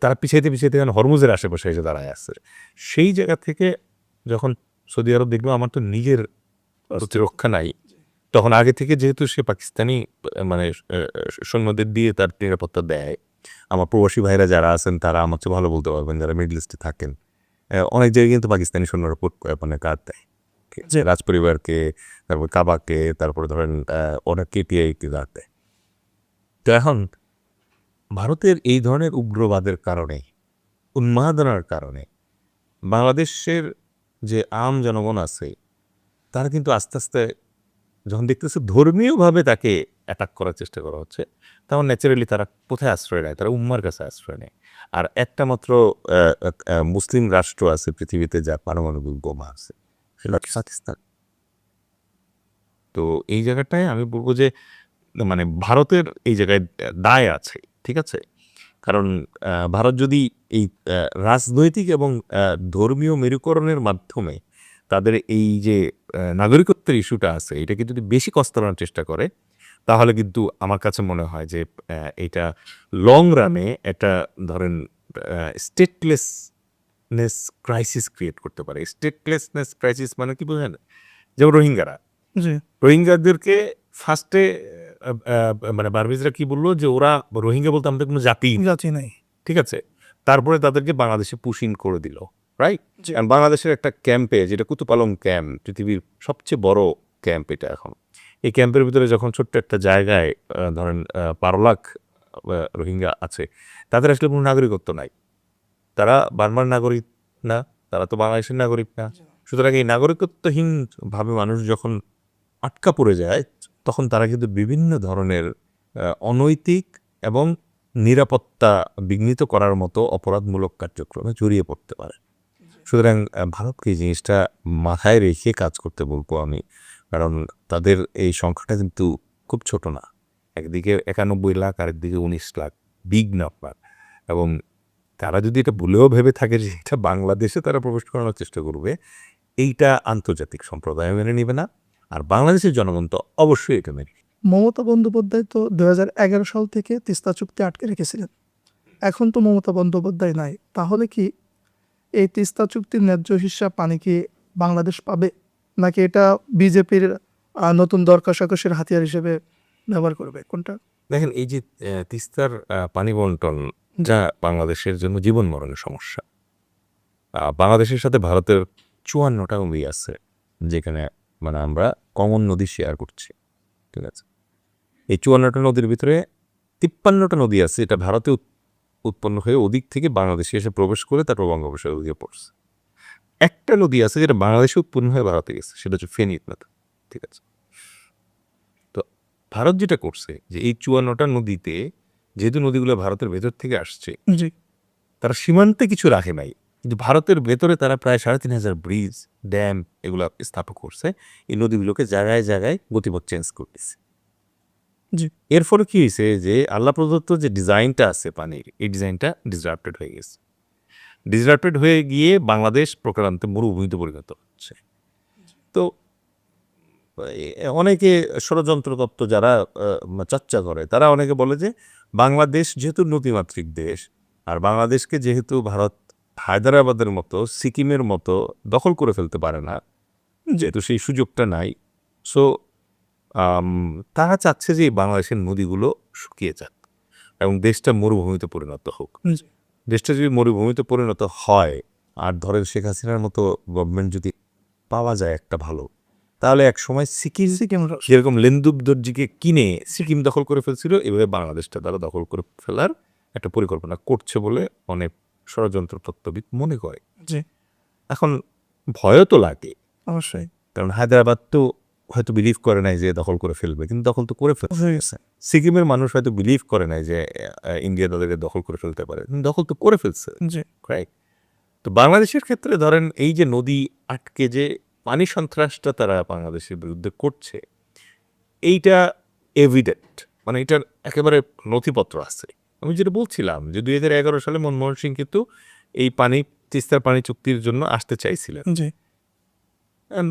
[SPEAKER 1] তারা পিছাইতে, পিছাইতে এখন হরমুজের আশেপাশে এসে দাঁড়ায় আছে। সেই জায়গা থেকে যখন সৌদি আরব দেখলো আমার তো নিজের প্রতিরক্ষা নাই, তখন আগে থেকে যেহেতু সে পাকিস্তানি মানে সৈন্যদের দিয়ে তার নিরাপত্তা দেয়, আমার প্রবাসী ভাইরা যারা আছেন তারা আমার চেয়ে ভালো বলতে পারবেন, যারা মিডল ইস্টে থাকেন। অনেক জায়গায় কিন্তু পাকিস্তানি সৈন্যরা মানে কাজ দেয়।
[SPEAKER 2] জি।
[SPEAKER 1] রাজপরিবারকে, তারপর কাবাকে, তারপরে ধরেন অনেক কেটিআইকে কাজ দেয়। তো এখন ভারতের এই ধরনের উগ্রবাদের কারণে, উন্মাদনার কারণে বাংলাদেশের যে আম জনগণ আছে তারা কিন্তু আস্তে, আস্তে যখন দেখতেছে ধর্মীয়ভাবে তাকে অ্যাটাক করার চেষ্টা করা হচ্ছে, তখন ন্যাচারালি তারা কোথায় আশ্রয় নেয়? তারা উম্মার কাছে আশ্রয় নেয়। আর একটা মাত্র মুসলিম রাষ্ট্র আছে পৃথিবীতে যার পারমাণবিক বোমা আছে, সেটা হচ্ছে পাকিস্তান। তো এই জায়গাটায় আমি বলব যে মানে ভারতের এই জায়গায় দায় আছে, ঠিক আছে? কারণ ভারত যদি এই রাজনৈতিক এবং ধর্মীয় মেরুকরণের মাধ্যমে তাদের এই যে নাগরিকত্বের ইস্যুটা আছে, এটাকে যদি বেশি কস্তানোর চেষ্টা করে, তাহলে কিন্তু আমার কাছে মনে হয় যে এইটা লং রানে একটা ধরেন স্টেটলেসনেস ক্রাইসিস ক্রিয়েট করতে পারে। স্টেটলেসনেস ক্রাইসিস মানে কি বোঝেন? যেমন রোহিঙ্গারা।
[SPEAKER 2] জি
[SPEAKER 1] রোহিঙ্গাদেরকে ফার্স্টে মানে বার্মিজরা কি বললো যে ওরা রোহিঙ্গা বলতে আমাদের কোনো জাতিই নেই,
[SPEAKER 2] জাতি নাই
[SPEAKER 1] ঠিক আছে? তারপরে তাদেরকে বাংলাদেশে পুশ ইন করে দিল, রাইট?
[SPEAKER 2] জি।
[SPEAKER 1] কারণ বাংলাদেশের একটা ক্যাম্পে, যেটা কুতুপালং ক্যাম্প, পৃথিবীর সবচেয়ে বড় ক্যাম্প এটা এখন। এই ক্যাম্পের ভিতরে যখন ছোট্ট একটা জায়গায় ধরেন 12 লাখ রোহিঙ্গা আছে, তাদের আসলে কোনো নাগরিকত্ব নাই। তারা বার্মার নাগরিক না, তারা তো বাংলাদেশের নাগরিক না। সুতরাং এই নাগরিকত্বহীনভাবে মানুষ যখন আটকা পড়ে যায়, তখন তারা কিন্তু বিভিন্ন ধরনের অনৈতিক এবং নিরাপত্তা বিঘ্নিত করার মতো অপরাধমূলক কার্যক্রমে জড়িয়ে পড়তে পারে। সুতরাং ভারতকে এই জিনিসটা মাথায় রেখে কাজ করতে বলবো আমি। কারণ তাদের এই সংখ্যাটা কিন্তু খুব ছোট না। একদিকে 91 লাখ, আরেকদিকে 19 লাখ, বিগ নাম্বার। এবং তারা যদি এটা ভুলেও ভেবে থাকে যে এটা বাংলাদেশে তারা প্রবেশ করানোর চেষ্টা করবে, এইটা আন্তর্জাতিক সম্প্রদায় মেনে নেবে না, আর বাংলাদেশের জনগণ তো অবশ্যই এটা মেনে নেবে।
[SPEAKER 2] মমতা বন্দ্যোপাধ্যায় তো 2011 সাল থেকে তিস্তা চুক্তি আটকে রেখেছিলেন। এখন তো মমতা বন্দ্যোপাধ্যায় নাই, তাহলে কি এই তিস্তা চুক্তির ন্যায্য হিস্সা পানি কি বাংলাদেশ পাবে, নাকি এটা বিজেপির নতুন দর কষাকষির হাতিয়ার হিসেবে ব্যবহার করবে, কোনটা?
[SPEAKER 1] দেখেন, এই যে তিস্তার পানি বন্টন, যা বাংলাদেশের জন্য জীবন মরণের সমস্যা। বাংলাদেশের সাথে ভারতের 54টা নদী আছে, যেখানে মানে আমরা কমন নদী শেয়ার করছি, ঠিক আছে? এই 54টা নদীর ভিতরে 53টা নদী আছে এটা ভারতে উৎপন্ন হয়ে ওদিক থেকে বাংলাদেশে এসে প্রবেশ করে তারপর বঙ্গোপসাগরে গিয়ে পড়ছে। একটা নদী আছে যেটা বাংলাদেশে উৎপন্ন হয়ে ভারতে গেছে, সেটা হচ্ছে ফেনী নদী, ঠিক আছে? তো ভারত যেটা করছে যে এই 54টা নদীতে, যেহেতু নদীগুলো ভারতের ভেতর থেকে আসছে,
[SPEAKER 2] জি,
[SPEAKER 1] তারা সীমান্তে কিছু রাখে নাই, কিন্তু ভারতের ভেতরে তারা প্রায় 3,500 ব্রিজ, ড্যাম এগুলো স্থাপন করছে। এই নদীগুলোকে জায়গায় জায়গায় গতিপথ চেঞ্জ করতেছে।
[SPEAKER 2] জি,
[SPEAKER 1] এর ফলে কি হয়েছে যে আল্লাহ প্রদত্ত যে ডিজাইনটা আছে পানির, এই ডিজাইনটা ডিসরাপ্টেড হয়ে গেছে। ডিসরাপ্টেড হয়ে গিয়ে বাংলাদেশ প্রকারান্তে মরুভূমিতে পরিণত হচ্ছে। তো অনেকে ষড়যন্ত্র তত্ত্ব যারা চর্চা করে, তারা অনেকে বলে যে বাংলাদেশ যেহেতু নদীমাতৃক দেশ, আর বাংলাদেশকে যেহেতু ভারত হায়দ্রাবাদের মতো, সিকিমের মতো দখল করে ফেলতে পারে না, যেহেতু সেই সুযোগটা নাই, সো তারা চাচ্ছে যে এই বাংলাদেশের নদীগুলো শুকিয়ে যাক এবং দেশটা মরুভূমিতে পরিণত হোক।
[SPEAKER 2] জি।
[SPEAKER 1] দেশটা যদি মরুভূমিতে পরিণত হয়, আর ধরেন শেখ হাসিনার মতো গভর্নমেন্ট যদি পাওয়া যায় একটা ভালো, তাহলে এক সময় সিকিম যেরকম লেন্দুব দর্জিকে কিনে সিকিম দখল করে ফেলছিল, এভাবে বাংলাদেশটা তারা দখল করে ফেলার একটা পরিকল্পনা করছে বলে অনেক ষড়যন্ত্র তত্ত্ববিদ মনে করে।
[SPEAKER 2] জি,
[SPEAKER 1] এখন ভয়ও তো লাগে,
[SPEAKER 2] অবশ্যই
[SPEAKER 1] কারণ হায়দ্রাবাদ তো হয়তো বিলিভ করে নাই যে দখল করে ফেলবে, কিন্তু দখল তো করে ফেলছে।
[SPEAKER 2] হয়ে গেছে।
[SPEAKER 1] সিকিমের মানুষ হয়তো বিলিভ করে নাই যে ইন্ডিয়া তাদেরকে দখল করে ফেলতে পারে, কিন্তু দখল তো করে ফেলছে,
[SPEAKER 2] জি,
[SPEAKER 1] রাইট? তো বাংলাদেশের ক্ষেত্রে ধরেন এই যে নদী আটকে যে পানি সন্ত্রাসটা তারা বাংলাদেশের বিরুদ্ধে করছে, এইটা এভিডেন্ট, মানে এটার একেবারে নথিপত্র আছে। আমি যেটা বলছিলাম যে 2011 সালে মনমোহন সিং কিন্তু এই তিস্তার পানি চুক্তির জন্য আসতে চাইছিলেন।
[SPEAKER 2] জি,
[SPEAKER 1] And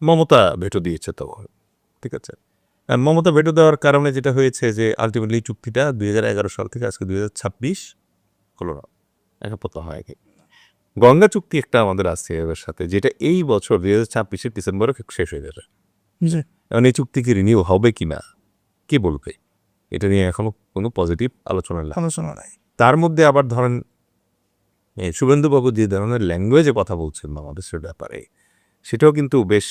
[SPEAKER 1] মমতা ভেটো দিয়েছে তখন, ঠিক আছে? And মমতা ভেটো দেওয়ার কারণে যেটা হয়েছে যে আলটিমেটলি চুক্তিটা 2011 সাল থেকে আজকে 2026 হলো না, একটা পত্র হয়নি। গঙ্গা চুক্তি একটা আমাদের আছে এর সাথে, যেটা এই বছর 2026 ডিসেম্বরে শেষ হয়ে যাবে।
[SPEAKER 2] জি,
[SPEAKER 1] এখন এই চুক্তি কি রিনিউ হবে কি না, কে বলবে? এটা নিয়ে এখনো কোনো পজিটিভ আলোচনা নেই।
[SPEAKER 2] আলোচনা নাই।
[SPEAKER 1] তার মধ্যে আবার ধরেন শুভেন্দুবাবু যে ধরনের ল্যাঙ্গুয়েজে কথা বলছেন বাংলাদেশের ব্যাপারে, সেটাও কিন্তু বেশ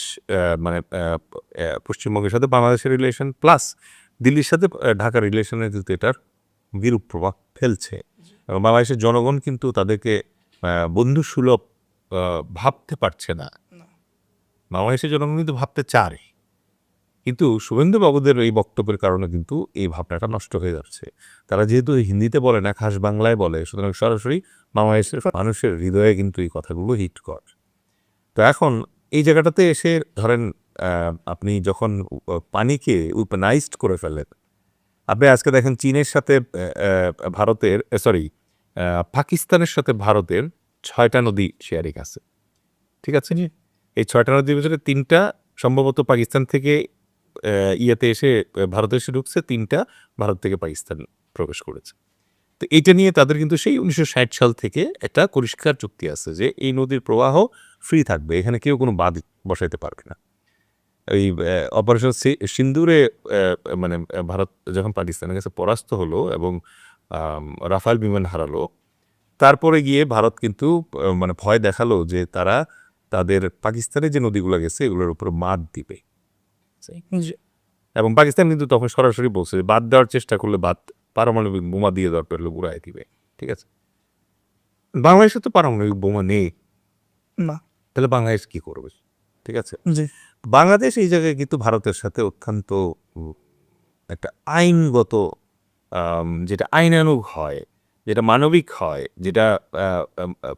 [SPEAKER 1] মানে পশ্চিমবঙ্গের সাথে বাংলাদেশের রিলেশন প্লাস দিল্লির সাথে ঢাকার রিলেশনের কিন্তু এটার বিরূপ প্রভাব ফেলছে। এবং বাংলাদেশের জনগণ কিন্তু তাদেরকে বন্ধুসুলভ ভাবতে পারছে না। বাংলাদেশের জনগণ কিন্তু ভাবতে চায়, কিন্তু শুভেন্দুবাবুদের এই বক্তব্যের কারণে কিন্তু এই ভাবনাটা নষ্ট হয়ে যাচ্ছে। তারা যেহেতু হিন্দিতে বলে না, খাস বাংলায় বলে, সুতরাং সরাসরি বাংলাদেশের মানুষের হৃদয়ে কিন্তু এই কথাগুলো হিট করে। তো এখন এই জায়গাটাতে এসে ধরেন আপনি যখন পানিকে উইপেনাইজড করে ফেলেন, আপনি আজকে দেখেন চীনের সাথে ভারতের পাকিস্তানের সাথে ভারতের 6টা নদী শেয়ারিং আছে, ঠিক আছে? এই 6টা নদীর ভিতরে 3টা সম্ভবত পাকিস্তান থেকে ইয়েতে এসে ভারতে এসে ঢুকছে, 3টা ভারত থেকে পাকিস্তান প্রবেশ করেছে। তো এটা নিয়ে তাদের কিন্তু সেই 1960 সাল থেকে একটা পরিষ্কার চুক্তি আছে যে এই নদীর প্রবাহ ফ্রি থাকবে, এখানে কেউ কোনো বাঁধ বসাইতে পারবে না। এই অপারেশন সিন্দুরে মানে ভারত যখন পাকিস্তানের কাছে পরাস্ত হলো এবং রাফাল বিমান হারালো, তারপরে গিয়ে ভারত কিন্তু মানে ভয় দেখালো যে তারা তাদের পাকিস্তানে যে নদীগুলো গেছে এগুলোর উপর বাঁধ দিবে।
[SPEAKER 2] জি,
[SPEAKER 1] এবং পাকিস্তান কিন্তু তখন সরাসরি বলছে যে বাদ দেওয়ার চেষ্টা করলে পারমাণবিক বোমা দিয়ে দরকার হলে উড়াই দিবে, ঠিক আছে? বাংলাদেশে তো পারমাণবিক বোমা নেই,
[SPEAKER 2] না।
[SPEAKER 1] তাহলে বাংলাদেশ কি করবে, ঠিক আছে?
[SPEAKER 2] জি।
[SPEAKER 1] বাংলাদেশ এই জায়গায় কিন্তু ভারতের সাথে অত্যন্ত একটা আইনগত যেটা আইনানুগ হয়, যেটা মানবিক হয়, যেটা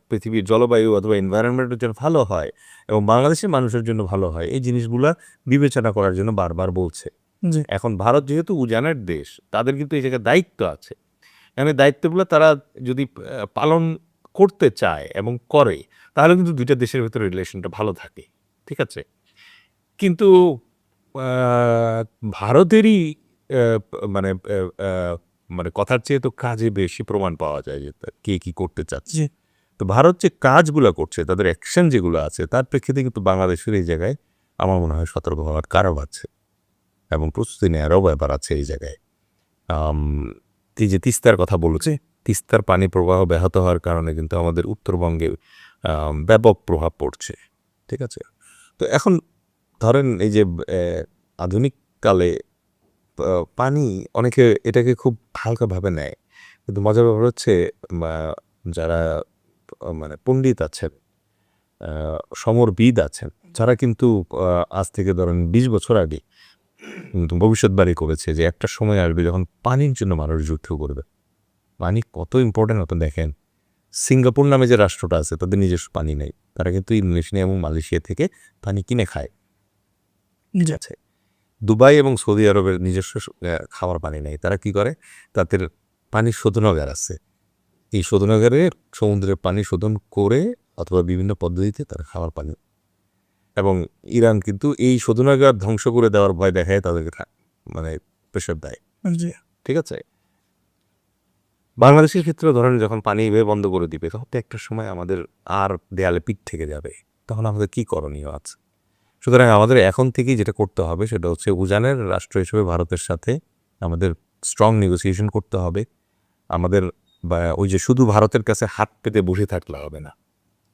[SPEAKER 1] পৃথিবীর জলবায়ু অথবা এনভায়রনমেন্টের জন্য ভালো হয় এবং বাংলাদেশের মানুষের জন্য ভালো হয়, এই জিনিসগুলা বিবেচনা করার জন্য বারবার বলছে।
[SPEAKER 2] জি।
[SPEAKER 1] এখন ভারত যেহেতু উজানের দেশ, তাদের কিন্তু এই জায়গায় দায়িত্ব আছে। এখন এই দায়িত্বগুলো তারা যদি পালন করতে চায় এবং করে, তাহলে কিন্তু ২ টা দেশের ভেতরে রিলেশনটা ভালো থাকে, ঠিক আছে? কিন্তু আ ভারতেরই মানে মানে কথার চেয়ে তো কাজে বেশি প্রমাণ পাওয়া যায় যে কে কি করতে চাচ্ছে।
[SPEAKER 2] জি।
[SPEAKER 1] তো ভারত যে কাজগুলা করছে, তাদের অ্যাকশন যেগুলো আছে, তার প্রেক্ষিতে কিন্তু বাংলাদেশের এই জায়গায় আমার মনে হয় সতর্ক হওয়ার কারণ আছে এবং প্রস্তুতি নেওয়ারও ব্যাপার আছে এই জায়গায়। আম এই যে তিস্তার কথা বলেছি, তিস্তার পানি প্রবাহ ব্যাহত হওয়ার কারণে কিন্তু আমাদের উত্তরবঙ্গে ব্যাপক প্রভাব পড়ছে, ঠিক আছে? তো এখন ধরেন এই যে আধুনিক কালে পানি অনেকে এটাকে খুব হালকাভাবে নেয়। কিন্তু মজার ব্যাপার হচ্ছে মা যারা মানে পণ্ডিত আছেন, আ সমরবিদ আছেন, যারা কিন্তু আজ থেকে ধরেন ২০ বছর আগে কিন্তু ভবিষ্যৎবাণী করেছে যে একটা সময় আসবে যখন পানির জন্য মানুষ যুদ্ধ করবে। পানি কত ইম্পোর্টেন্ট হতো দেখেন। সিঙ্গাপুর নামে যে রাষ্ট্রটা আছে তাদের নিজস্ব পানি নেই। তারা কিন্তু ইন্দোনেশিয়া এবং মালয়েশিয়া থেকে পানি কিনে খায়। ঠিক আছে? দুবাই এবং সৌদি আরবের নিজস্ব খাওয়ার পানি নেই। তারা কি করে? তাদের পানির শোধনাগার আছে। এই শোধনাগারে সমুদ্রের পানি শোধন করে অথবা বিভিন্ন পদ্ধতিতে তারা খাওয়ার পানি, এবং ইরান কিন্তু এই শোধনাগার ধ্বংস করে দেওয়ার ভয় দেখায় তাদেরকে মানে প্রেশার দেয়।
[SPEAKER 2] জি।
[SPEAKER 1] ঠিক আছে? বাংলাদেশের ক্ষেত্রে ধরেন যখন পানি এভাবে বন্ধ করে দিবে, তখন তো একটা সময় আমাদের আর দেয়ালে পিঠ থেকে যাবে। তখন আমাদের কি করণীয় আছে? সুতরাং আমাদের এখন থেকেই যেটা করতে হবে সেটা হচ্ছে উজানের রাষ্ট্র হিসেবে ভারতের সাথে আমাদের স্ট্রং নেগোসিয়েশন করতে হবে। আমাদের ওই যে শুধু ভারতের কাছে হাত পেতে বসে থাকলে হবে না।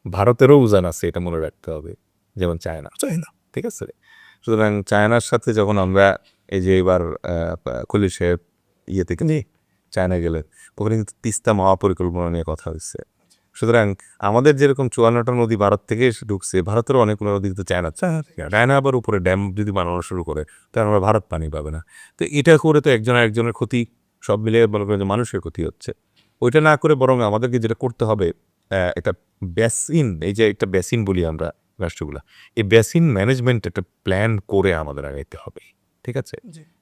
[SPEAKER 1] ভারতেরও উজান আছে, এটা মনে রাখতে হবে। যেমন চায়না। ঠিক আছে? সুতরাং চায়নার সাথে যখন আমরা এই যে এবার খলিল সাহেব ইয়ে থেকে চায়না গেলেন, ওখানে কিন্তু তিস্তা মহাপরিকল্পনা নিয়ে কথা হচ্ছে। সুতরাং আমাদের যেরকম ৫৪টা নদী ভারত থেকে এসে ঢুকছে, ভারতেরও অনেকগুলো নদী কিন্তু চায়না চায়না আবার উপরে ড্যাম যদি বানানো শুরু করে, তাহলে আমরা ভারত পানি পাবে না। তো এটা করে তো একজন আরেকজনের ক্ষতি, সব মিলিয়ে মনে করেন যে মানুষের ক্ষতি হচ্ছে। ওইটা না করে বরং আমাদেরকে যেটা করতে হবে, একটা বেসিন, এই যে একটা বেসিন বলি আমরা রাষ্ট্রগুলা, এই বেসিন ম্যানেজমেন্ট একটা প্ল্যান করে আমাদের আগাইতে হবে। ঠিক আছে?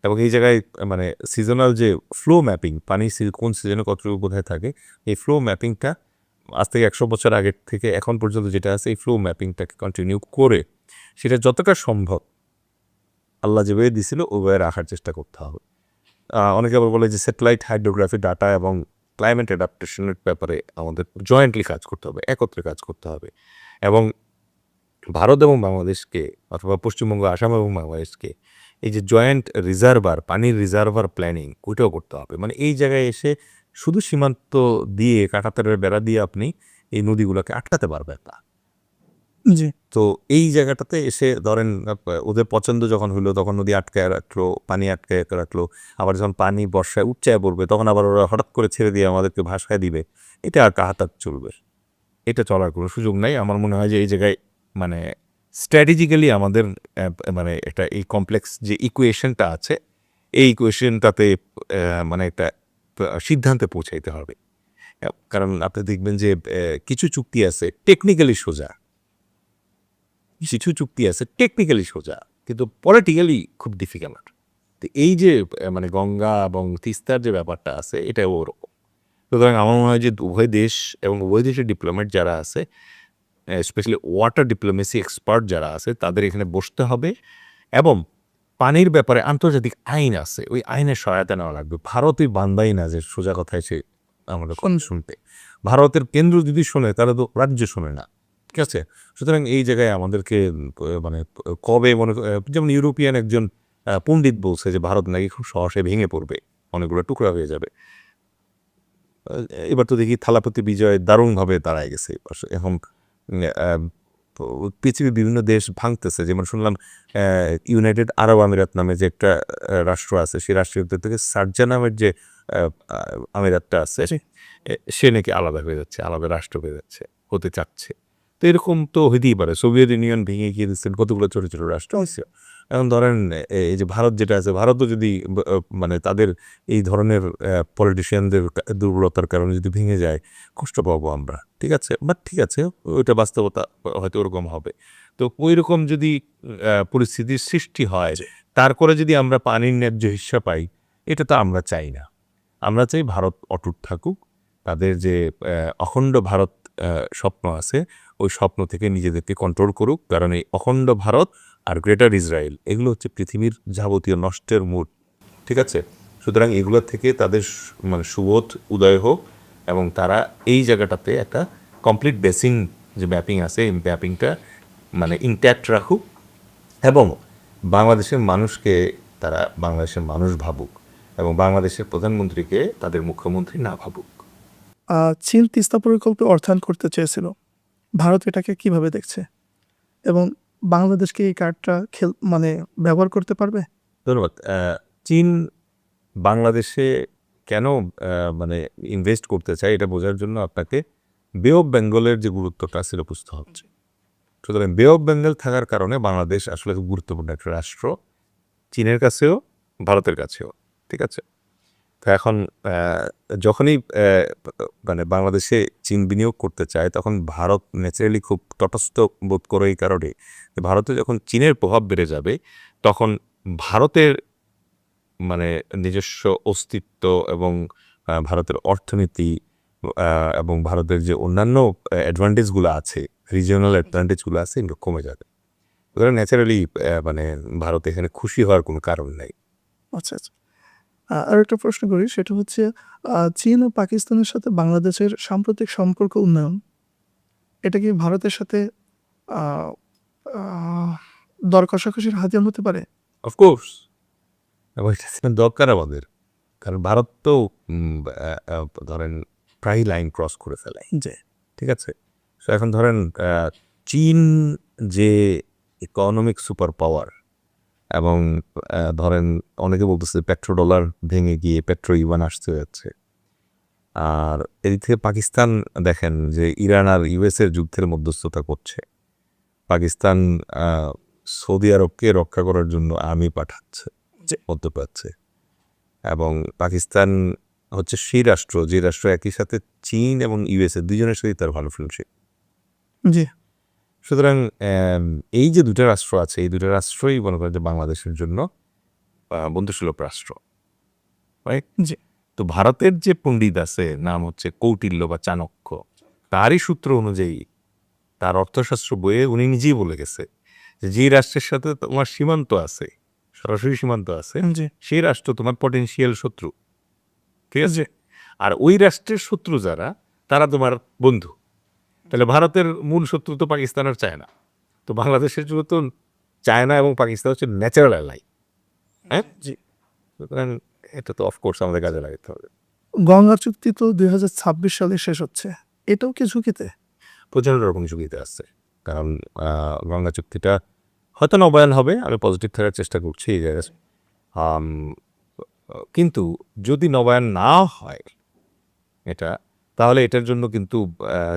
[SPEAKER 1] এবং এই জায়গায় মানে সিজনাল যে ফ্লো ম্যাপিং, পানি কোন সিজনে কতটুকু কোথায় থাকে, এই ফ্লো ম্যাপিংটা আজ থেকে ১০০ বছর আগের থেকে এখন পর্যন্ত যেটা আছে, এই ফ্লো ম্যাপিংটাকে কন্টিনিউ করে সেটা যতটা সম্ভব আল্লাহ যেভাবে দিছিল ওভাবে রাখার চেষ্টা করতে হবে। অনেকে আবার বলে যে স্যাটেলাইট হাইড্রোগ্রাফি ডাটা এবং ক্লাইমেট অ্যাডাপ্টেশনের ব্যাপারে আমাদের জয়েন্টলি কাজ করতে হবে, একত্রে কাজ করতে হবে। এবং ভারত এবং বাংলাদেশকে অথবা পশ্চিমবঙ্গ, আসাম এবং বাংলাদেশকে এই যে জয়েন্ট রিজার্ভার, পানির রিজার্ভার প্ল্যানিং, ওইটাও করতে হবে। মানে এই জায়গায় এসে শুধু সীমান্ত দিয়ে, কাঁটাতারের বেড়া দিয়ে আপনি এই নদীগুলোকে আটকাতে পারবেন না।
[SPEAKER 2] জি।
[SPEAKER 1] তো এই জায়গাটাতে এসে ধরেন ওদের পছন্দ যখন হইলো তখন নদী আটকায় রাখলো, পানি আটকায় রাখলো। আবার যখন পানি বর্ষায় উপচায় পড়বে তখন আবার ওরা হঠাৎ করে ছেড়ে দিয়ে আমাদেরকে ভাসায় দিবে। এটা আর কাহাতাক চলবে? এটা চলার কোনো সুযোগ নাই। আমার মনে হয় যে এই জায়গায় মানে স্ট্র্যাটেজিক্যালি আমাদের মানে একটা এই কমপ্লেক্স যে ইকুয়েশনটা আছে, এই ইকুয়েশনটাতে মানে একটা সিদ্ধান্তে পৌঁছাইতে হবে। কারণ আপনি দেখবেন যে কিছু চুক্তি আছে টেকনিক্যালি সোজা, কিছু চুক্তি আছে টেকনিক্যালি সোজা, কিন্তু পলিটিক্যালি খুব ডিফিকাল্ট। তো এই যে মানে গঙ্গা এবং তিস্তার যে ব্যাপারটা আছে, এটাও ওরকম। সুতরাং আমার মনে হয় যে উভয় দেশ এবং উভয় দেশের ডিপ্লোম্যাট যারা আছে, স্পেশালি ওয়াটার ডিপ্লোমেসি এক্সপার্ট যারা আছে, তাদের এখানে বসতে হবে এবং পানির ব্যাপারে আন্তর্জাতিক আইন আছে, ওই আইনের সহায়তা নেওয়া লাগবে। ভারতই বান্দাই না যে সোজা কথায় সে আমাদের কথা শুনতে। ভারতের কেন্দ্র যদি শোনে তাহলে তো রাজ্য শোনে না। ঠিক আছে? সুতরাং এই জায়গায় আমাদেরকে মানে কবে যেমন ইউরোপিয়ান একজন পণ্ডিত বলছে যে ভারত নাকি খুব সহসে ভেঙে পড়বে, অনেকগুলো টুকরা হয়ে যাবে। এবার তো দেখি থালাপতি বিজয় দারুণভাবে দাঁড়ায় গেছে। এখন পৃথিবীর বিভিন্ন দেশ ভাঙতেছে, যেমন শুনলাম ইউনাইটেড আরব আমিরাত নামে যে একটা রাষ্ট্র আছে, সেই রাষ্ট্রের ভিতর থেকে শারজাহ নামের যে আমিরাতটা আছে সে নাকি আলাদা হয়ে যাচ্ছে, আলাদা রাষ্ট্র হয়ে যাচ্ছে, হতে চাচ্ছে। তো এরকম তো হইতেই পারে, সোভিয়েত ইউনিয়ন ভেঙে গিয়ে দিচ্ছেন, কতগুলো ছোটো ছোটো রাষ্ট্র হয়েছে। এখন ধরেন এই যে ভারত যেটা আছে, ভারতও যদি মানে তাদের এই ধরনের পলিটিশিয়ানদের দুর্বলতার কারণে যদি ভেঙে যায়, কষ্ট পাবো আমরা, ঠিক আছে, বাট ঠিক আছে, ওইটা বাস্তবতা, হয়তো ওরকম হবে। তো ওই রকম যদি পরিস্থিতির সৃষ্টি হয়, তারপরে যদি আমরা পানির ন্যায্য হিস্সা পাই, এটা তো আমরা চাই না। আমরা চাই ভারত অটুট থাকুক, তাদের যে অখণ্ড ভারত স্বপ্ন আছে, ওই স্বপ্ন থেকে নিজেদেরকে কন্ট্রোল করুক, কারণ এই অখণ্ড ভারত আর গ্রেটার ইসরায়েল এগুলো হচ্ছে পৃথিবীর যাবতীয় নষ্টের মূল, ঠিক আছে। সুতরাং এগুলোর থেকে তাদের মানে সুবোধ উদয় হোক, এবং তারা এই জায়গাটাতে একটা কমপ্লিট বেসিন যে ম্যাপিং আছে, এই ম্যাপিংটা মানে ইনট্যাক্ট রাখুক, এবং বাংলাদেশের মানুষকে তারা বাংলাদেশের মানুষ ভাবুক, এবং বাংলাদেশের প্রধানমন্ত্রীকে তাদের মুখ্যমন্ত্রী না ভাবুক।
[SPEAKER 2] চীন তিস্তা প্রকল্পে অর্থায়ন করতে চেয়েছিল, ভারত এটাকে কিভাবে দেখছে, এবং বাংলাদেশকে এই কার্ডটা মানে ব্যবহার করতে পারবে?
[SPEAKER 1] ধন্যবাদ। চীন বাংলাদেশে কেন মানে ইনভেস্ট করতে চায়, এটা বোঝার জন্য আপনাকে বে অফ বেঙ্গলের যে গুরুত্বটা সেটা বুঝতে হচ্ছে। সুতরাং বে অফ বেঙ্গল থাকার কারণে বাংলাদেশ আসলে খুব গুরুত্বপূর্ণ একটা রাষ্ট্র, চীনের কাছেও ভারতের কাছেও, ঠিক আছে। তো এখন যখনই মানে বাংলাদেশে চীন বিনিয়োগ করতে চায়, তখন ভারত ন্যাচারালি খুব তটস্থ বোধ করে, এই কারণে ভারতে যখন চীনের প্রভাব বেড়ে যাবে, তখন ভারতের মানে নিজস্ব অস্তিত্ব এবং ভারতের অর্থনীতি এবং ভারতের যে অন্যান্য অ্যাডভান্টেজগুলো আছে, রিজিওনাল অ্যাডভান্টেজগুলো আছে, এগুলো কমে যাবে। সুতরাং ন্যাচারালি মানে ভারত এখানে খুশি হওয়ার কোনো কারণ নাই।
[SPEAKER 2] আচ্ছা আচ্ছা। আর একটা প্রশ্ন করি, সেটা হচ্ছে চীন ও পাকিস্তানের সাথে বাংলাদেশের সাম্প্রতিক সম্পর্ক উন্নয়ন, এটা কি ভারতের সাথে আহ, আহ, দর কষাকষির হাতিয়ার হতে পারে?
[SPEAKER 1] অফকোর্স, এবং এটা দরকার আমাদের, কারণ ভারত তো ধরেন প্রায় লাইন ক্রস করে ফেলে,
[SPEAKER 2] যে
[SPEAKER 1] ঠিক আছে। সো এখন ধরেন চীন যে ইকোনমিক সুপার পাওয়ার, এবং ধরেন অনেকে বলতেছে পেট্রো ডলার ভেঙে গিয়ে পেট্রো ইউয়ান আসতে যাচ্ছে। আর এদিক থেকে পাকিস্তান দেখেন যে ইরান আর ইউএসের যুদ্ধের মধ্যস্থতা করছে, পাকিস্তান সৌদি আরবকে রক্ষা করার জন্য আর্মি পাঠাচ্ছে মধ্যপ্রাচ্যে, এবং পাকিস্তান হচ্ছে সেই রাষ্ট্র যে রাষ্ট্র একই সাথে চীন এবং ইউএসএ দুজনের সাথে তার ভালো ফ্রেন্ডশিপ।
[SPEAKER 2] জি
[SPEAKER 1] সুতরাং এই যে দুটো রাষ্ট্র আছে, এই দুটো রাষ্ট্রই মনে করেন যে বাংলাদেশের জন্য বন্ধুসুলভ রাষ্ট্র, রাইট।
[SPEAKER 2] জি
[SPEAKER 1] তো ভারতের যে পণ্ডিত আছে, নাম হচ্ছে কৌটিল্য বা চাণক্য, তারই সূত্র অনুযায়ী, তার অর্থশাস্ত্র বইয়ে উনি নিজেই বলে গেছে যে রাষ্ট্রের সাথে তোমার সীমান্ত আছে, সরাসরি সীমান্ত আছে,
[SPEAKER 2] জি
[SPEAKER 1] সেই রাষ্ট্র তোমার পটেনশিয়াল শত্রু, ঠিক আছে। আর ওই রাষ্ট্রের শত্রু যারা, তারা তোমার বন্ধু। তাহলে ভারতের মূল শত্রু তো পাকিস্তান আর চায়না, তো বাংলাদেশের জন্য তো চায়না এবং পাকিস্তান হচ্ছে ন্যাচারাল অ্যালাই। হ্যাঁ
[SPEAKER 2] জি।
[SPEAKER 1] সুতরাং এটা তো অফকোর্স আমাদের কাজে লাগাতে হবে।
[SPEAKER 2] গঙ্গা চুক্তি তো 2026 সালে শেষ হচ্ছে, এটাও কি ঝুঁকিতে?
[SPEAKER 1] প্রচণ্ড রকম ঝুঁকিতে আসছে, কারণ গঙ্গা চুক্তিটা হয়তো নবায়ন হবে, আমি পজিটিভ থাকার চেষ্টা করছি এই জায়গায়। কিন্তু যদি নবায়ন না হয় এটা, তাহলে এটার জন্য কিন্তু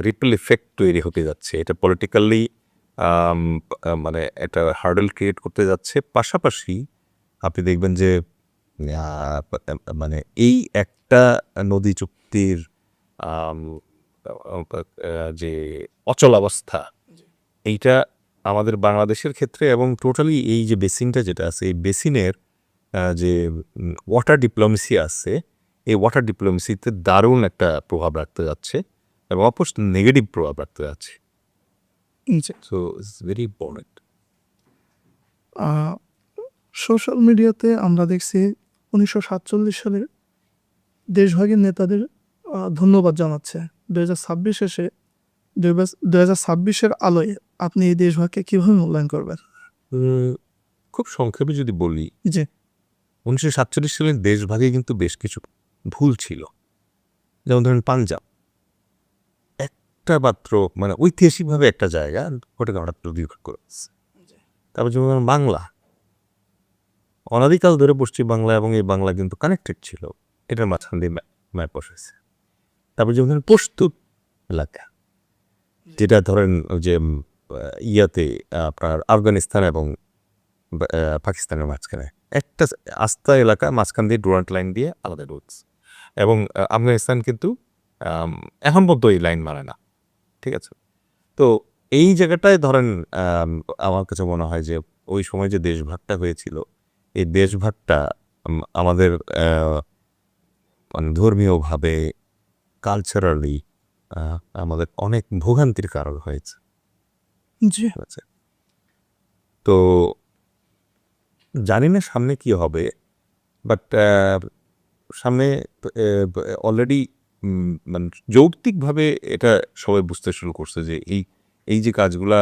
[SPEAKER 1] রিপল ইফেক্ট তৈরি হতে যাচ্ছে, এটা পলিটিক্যালি মানে একটা হার্ডেল ক্রিয়েট করতে যাচ্ছে। পাশাপাশি আপনি দেখবেন যে মানে এই একটা নদী চুক্তির যে অচলাবস্থা, এইটা আমাদের বাংলাদেশের ক্ষেত্রে এবং টোটালি এই যে বেসিনটা যেটা আছে, এই বেসিনের যে ওয়াটার ডিপ্লোমেসি আছে, এই ওয়াটার ডিপ্লোমেসিতে দারুণ একটা প্রভাব রাখতে যাচ্ছে, এবং অবশ্য নেগেটিভ প্রভাব রাখতে যাচ্ছে। So it's very important.
[SPEAKER 2] Social মিডিয়াতে আমরা দেখছি 1947 সালের দেশভাগের নেতাদের ধন্যবাদ জানাচ্ছে 2026 শেষে। 2026-এর আলোয় আপনি এই দেশভাগকে কীভাবে মূল্যায়ন করবেন?
[SPEAKER 1] খুব সংক্ষেপে যদি বলি,
[SPEAKER 2] জি
[SPEAKER 1] 1947 সালের দেশভাগে কিন্তু বেশ কিছু ভুল ছিল, যেমন ধরেন পাঞ্জাব একটা একটা মাত্র মানে ঐতিহাসিকভাবে একটা জায়গা ওটাকে হঠাৎ করে দুই ভাগ করে দিচ্ছে। তারপর যেমন বাংলা, অনাদিকাল ধরে পশ্চিম বাংলা এবং এই বাংলা কিন্তু কানেক্টেড ছিল, এটার মাঝখান দিয়ে ম্যাপ বসেছে। তারপর যেমন ধরেন পশতুন এলাকা, যেটা ধরেন ওই যে ইয়াতে আপনার আফগানিস্তান এবং পাকিস্তানের মাঝখানে একটা আস্থা এলাকা, মাঝখান দিয়ে ডুরান্ট লাইন দিয়ে আলাদা রুটস, এবং আফগানিস্তান কিন্তু এখন পর্যন্ত এই লাইন মানে না, ঠিক আছে। তো এই জায়গাটায় ধরেন আমার কাছে মনে হয় যে ওই সময় যে দেশভাগটা হয়েছিল, এই দেশভাগটা আমাদের মানে ধর্মীয়ভাবে, কালচারালি আমাদের অনেক ভোগান্তির কারণ হয়েছে,
[SPEAKER 2] জি।
[SPEAKER 1] ঠিক আছে। তো জানি না সামনে কি হবে, বাট সামনে অলরেডি মানে যৌক্তিকভাবে এটা সবাই বুঝতে শুরু করছে যে এই যে কাজগুলা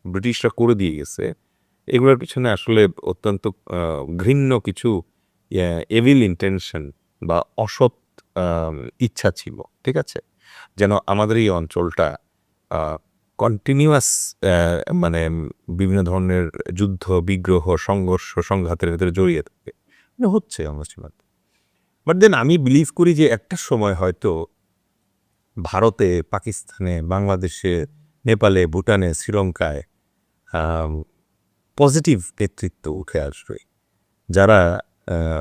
[SPEAKER 1] ব্রিটিশরা করে দিয়ে গেছে, এগুলোর পিছনে আসলে অত্যন্ত ঘৃণ্য কিছু এভিল ইন্টেনশন বা অসৎ ইচ্ছা ছিল, ঠিক আছে, যেন আমাদের এই অঞ্চলটা কন্টিনিউয়াস মানে বিভিন্ন ধরনের যুদ্ধ, বিগ্রহ, সংঘর্ষ, সংঘাতের ভেতরে জড়িয়ে থাকে। হচ্ছে আমার সীমান্ত। বাট দেন আমি বিলিভ করি যে একটা সময় হয়তো ভারতে, পাকিস্তানে, বাংলাদেশে, নেপালে, ভুটানে, শ্রীলঙ্কায় পজিটিভ নেতৃত্ব উঠে আসবে, যারা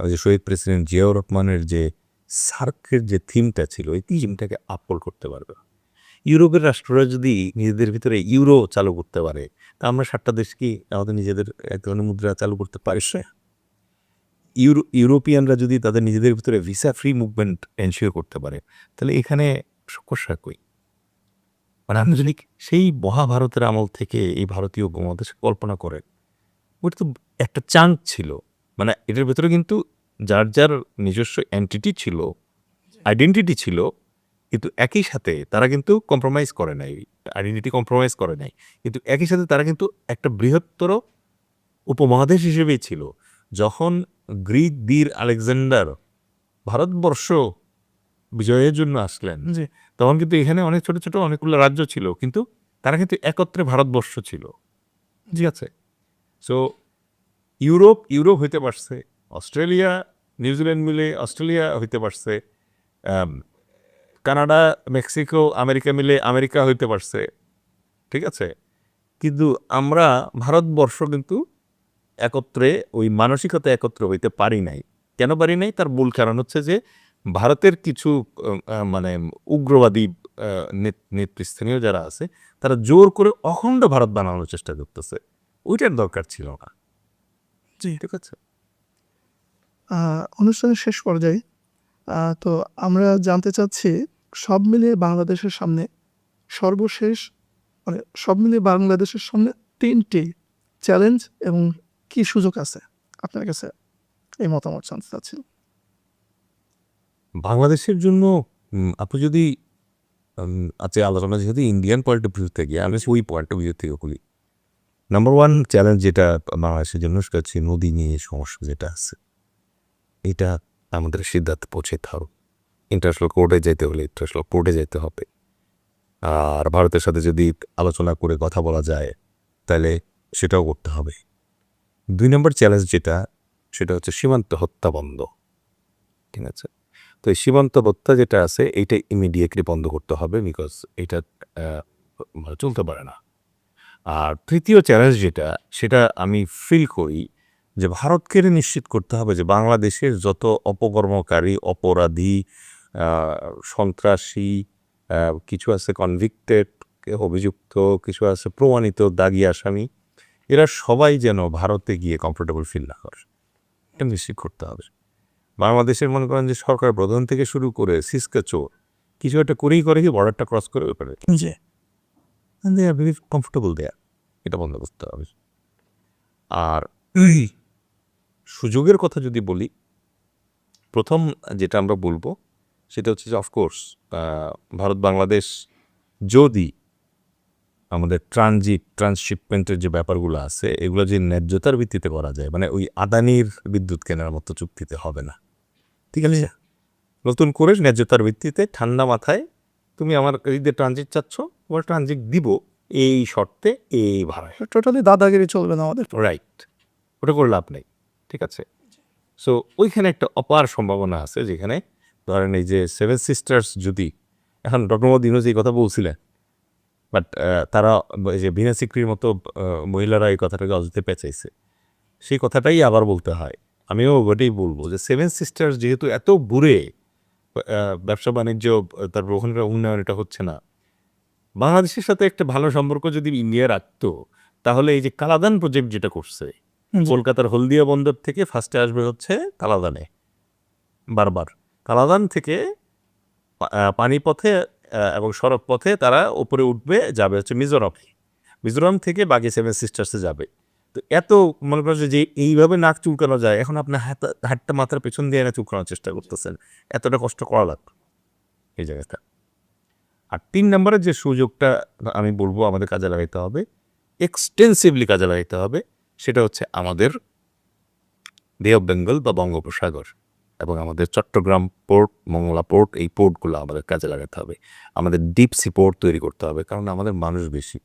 [SPEAKER 1] ওই যে শহীদ প্রেসিডেন্ট জিয়াউর রহমানের যে সার্কের যে থিমটা ছিল, এই থিমটাকে আপহোল করতে পারবে। ইউরোপের রাষ্ট্ররা যদি নিজেদের ভিতরে ইউরো চালু করতে পারে, তা আমরা 7টা দেশ কি আমাদের নিজেদের এক ধরনের মুদ্রা চালু করতে পারি? ইউরোপিয়ানরা যদি তাদের নিজেদের ভিতরে ভিসা ফ্রি মুভমেন্ট এনশিওর করতে পারে, তাহলে এখানে সমস্যা কই? মানে আপনি যদি সেই মহাভারতের আমল থেকে এই ভারতীয় উপমহাদেশ কল্পনা করেন, ওটা তো একটা চাঙ্ক ছিল, মানে এটার ভেতরে কিন্তু যার যার নিজস্ব এন্টিটি ছিল, আইডেন্টিটি ছিল, কিন্তু একই সাথে তারা কিন্তু কম্প্রোমাইজ করে নাই, আইডেন্টিটি কম্প্রোমাইজ করে নাই, কিন্তু একই সাথে তারা কিন্তু একটা বৃহত্তর উপমহাদেশ হিসেবেই ছিল। যখন গ্রিক বীর আলেকজান্ডার ভারতবর্ষ বিজয়ের জন্য আসলেন,
[SPEAKER 2] জি।
[SPEAKER 1] তখন কিন্তু এখানে অনেক ছোট ছোট অনেকগুলো রাজ্য ছিল, কিন্তু তারা কিন্তু একত্রে ভারতবর্ষ ছিল, ঠিক আছে। সো ইউরোপ হইতে পারছে, অস্ট্রেলিয়া, নিউজিল্যান্ড মিলে অস্ট্রেলিয়া হইতে পারছে, কানাডা, মেক্সিকো, আমেরিকা মিলে আমেরিকা হইতে পারছে, ঠিক আছে। কিন্তু আমরা ভারতবর্ষ কিন্তু একত্রে ওই মানসিকতা একত্র হইতে পারি নাই। কেন পারি নাই? তার মূল কারণ হচ্ছে যে ভারতের কিছু মানে উগ্রবাদী নেতৃস্থানীয় যারা আছে, তারা জোর করে অখণ্ড ভারত বানানোর চেষ্টা করতেছে। ওইটার দরকার ছিল না,
[SPEAKER 2] জি।
[SPEAKER 1] ঠিক আছে।
[SPEAKER 2] অনুষ্ঠানের শেষ পর্যায়ে তো আমরা জানতে চাচ্ছি, সব মিলিয়ে বাংলাদেশের সামনে সর্বশেষ মানে সব মিলিয়ে বাংলাদেশের সামনে 3টি চ্যালেঞ্জ এবং কি সুযোগ আছে আপনার কাছে, এই মতামত জানতে চাচ্ছি।
[SPEAKER 1] বাংলাদেশের জন্য আপনি যদি আজকে আলোচনা যেহেতু ইন্ডিয়ান পয়েন্ট অফ ভিউ থেকে, আমি ওই পয়েন্ট অফ ভিউ থেকে বলি। নাম্বার 1 চ্যালেঞ্জ যেটা বাংলাদেশের জন্য, সেটা হচ্ছে নদী নিয়ে সমস্যা যেটা আছে, এটা আমাদের সিদ্ধান্তে পৌঁছাতে হবে। ইন্টারন্যাশনাল কোর্টে যেতে হলে ইন্টারন্যাশনাল কোর্টে যেতে হবে, আর ভারতের সাথে যদি আলোচনা করে কথা বলা যায় তাহলে সেটাও করতে হবে। 2 নম্বর চ্যালেঞ্জ যেটা, সেটা হচ্ছে সীমান্ত হত্যা বন্ধ, ঠিক আছে। তো এই সীমান্ত হত্যা যেটা আছে, এইটা ইমিডিয়েটলি বন্ধ করতে হবে, বিকজ এটা মানে চলতে পারে না। আর তৃতীয় চ্যালেঞ্জ যেটা, সেটা আমি ফিল করি যে ভারতকে নিশ্চিত করতে হবে যে বাংলাদেশের যত অপকর্মকারী, অপরাধী, সন্ত্রাসী, কিছু আছে কনভিক্টেড, অভিযুক্ত, কিছু আছে প্রমাণিত দাগী আসামি, এরা সবাই যেন ভারতে গিয়ে কমফোর্টেবল ফিল না করে, এটা নিশ্চিত করতে হবে। বাংলাদেশের মনে করেন যে সরকার প্রধান থেকে শুরু করে সিসকা চোর কিছু একটা করেই করে কি বর্ডারটা ক্রস করে ওপরে
[SPEAKER 2] জি।
[SPEAKER 1] কমফোর্টেবল দেয়া, এটা বন্ধ করতে হবে। আর সুযোগের কথা যদি বলি, প্রথম যেটা আমরা বলবো সেটা হচ্ছে যে অফকোর্স ভারত বাংলাদেশ যদি আমাদের ট্রান্সশিপমেন্টের যে ব্যাপারগুলো আছে, এগুলো যে ন্যায্যতার ভিত্তিতে করা যায়, মানে ওই আদানির বিদ্যুৎ কেনার মতো চুক্তিতে হবে না, ঠিক আছে। নতুন করে ন্যায্যতার ভিত্তিতে ঠান্ডা মাথায় তুমি আমার ঈদের ট্রানজিট চাচ্ছ, তোমার ট্রানজিট দিব এই শর্তে এই ভাড়ায়।
[SPEAKER 2] টোটালি দাদাগিরি চলবে না আমাদের।
[SPEAKER 1] রাইট, ওটা করে লাভ নেই, ঠিক আছে। সো ওইখানে একটা অপার সম্ভাবনা আছে, যেখানে ধরেন এই যে সেভেন সিস্টার্স যদি, এখন ডক্টর মোহাম্মদ ইউনূস এই কথা বলছিলেন, বাট তারা এই যে বিনা সিকরির মতো মহিলারা এই কথাটাকে অযথা পেঁচাইছে, সেই কথাটাই আবার বলতে হয়। আমিও ওটাই বলবো যে সেভেন সিস্টার্স যেহেতু এত বুড়ে, ব্যবসা বাণিজ্য, তারপর ওখানকার উন্নয়ন এটা হচ্ছে না, বাংলাদেশের সাথে একটা ভালো সম্পর্ক যদি ইন্ডিয়া রাখতো, তাহলে এই যে কালাদান প্রজেক্ট যেটা করছে, কলকাতার হলদিয়া বন্দর থেকে ফার্স্টে আসবে হচ্ছে কালাদানে, বারবার কালাদান থেকে পানিপথে এবং সড়ক পথে তারা উপরে উঠবে, যাবে হচ্ছে মিজোরাম থেকে বাকি সেভেন সিস্টার্সে যাবে। তো এত মনে করেন যে এইভাবে নাক চুলকানো যায়, এখন আপনার হাতটা মাথার পেছন দিয়ে না চুলকানোর চেষ্টা করতেছেন, এতটা কষ্ট করা লাগতো এই জায়গাটা। আর 3 নম্বরের যে সুযোগটা আমি বলবো আমাদের কাজে লাগাইতে হবে, এক্সটেন্সিভলি কাজে লাগাইতে হবে, সেটা হচ্ছে আমাদের বে অফ বেঙ্গল বা বঙ্গোপসাগর এবং আমাদের চট্টগ্রাম পোর্ট, মংলা পোর্ট, এই পোর্টগুলো আমাদের কাজে লাগাতে হবে। আমাদের ডিপ সি পোর্ট তৈরি করতে হবে, কারণ আমাদের মানুষ বেশি।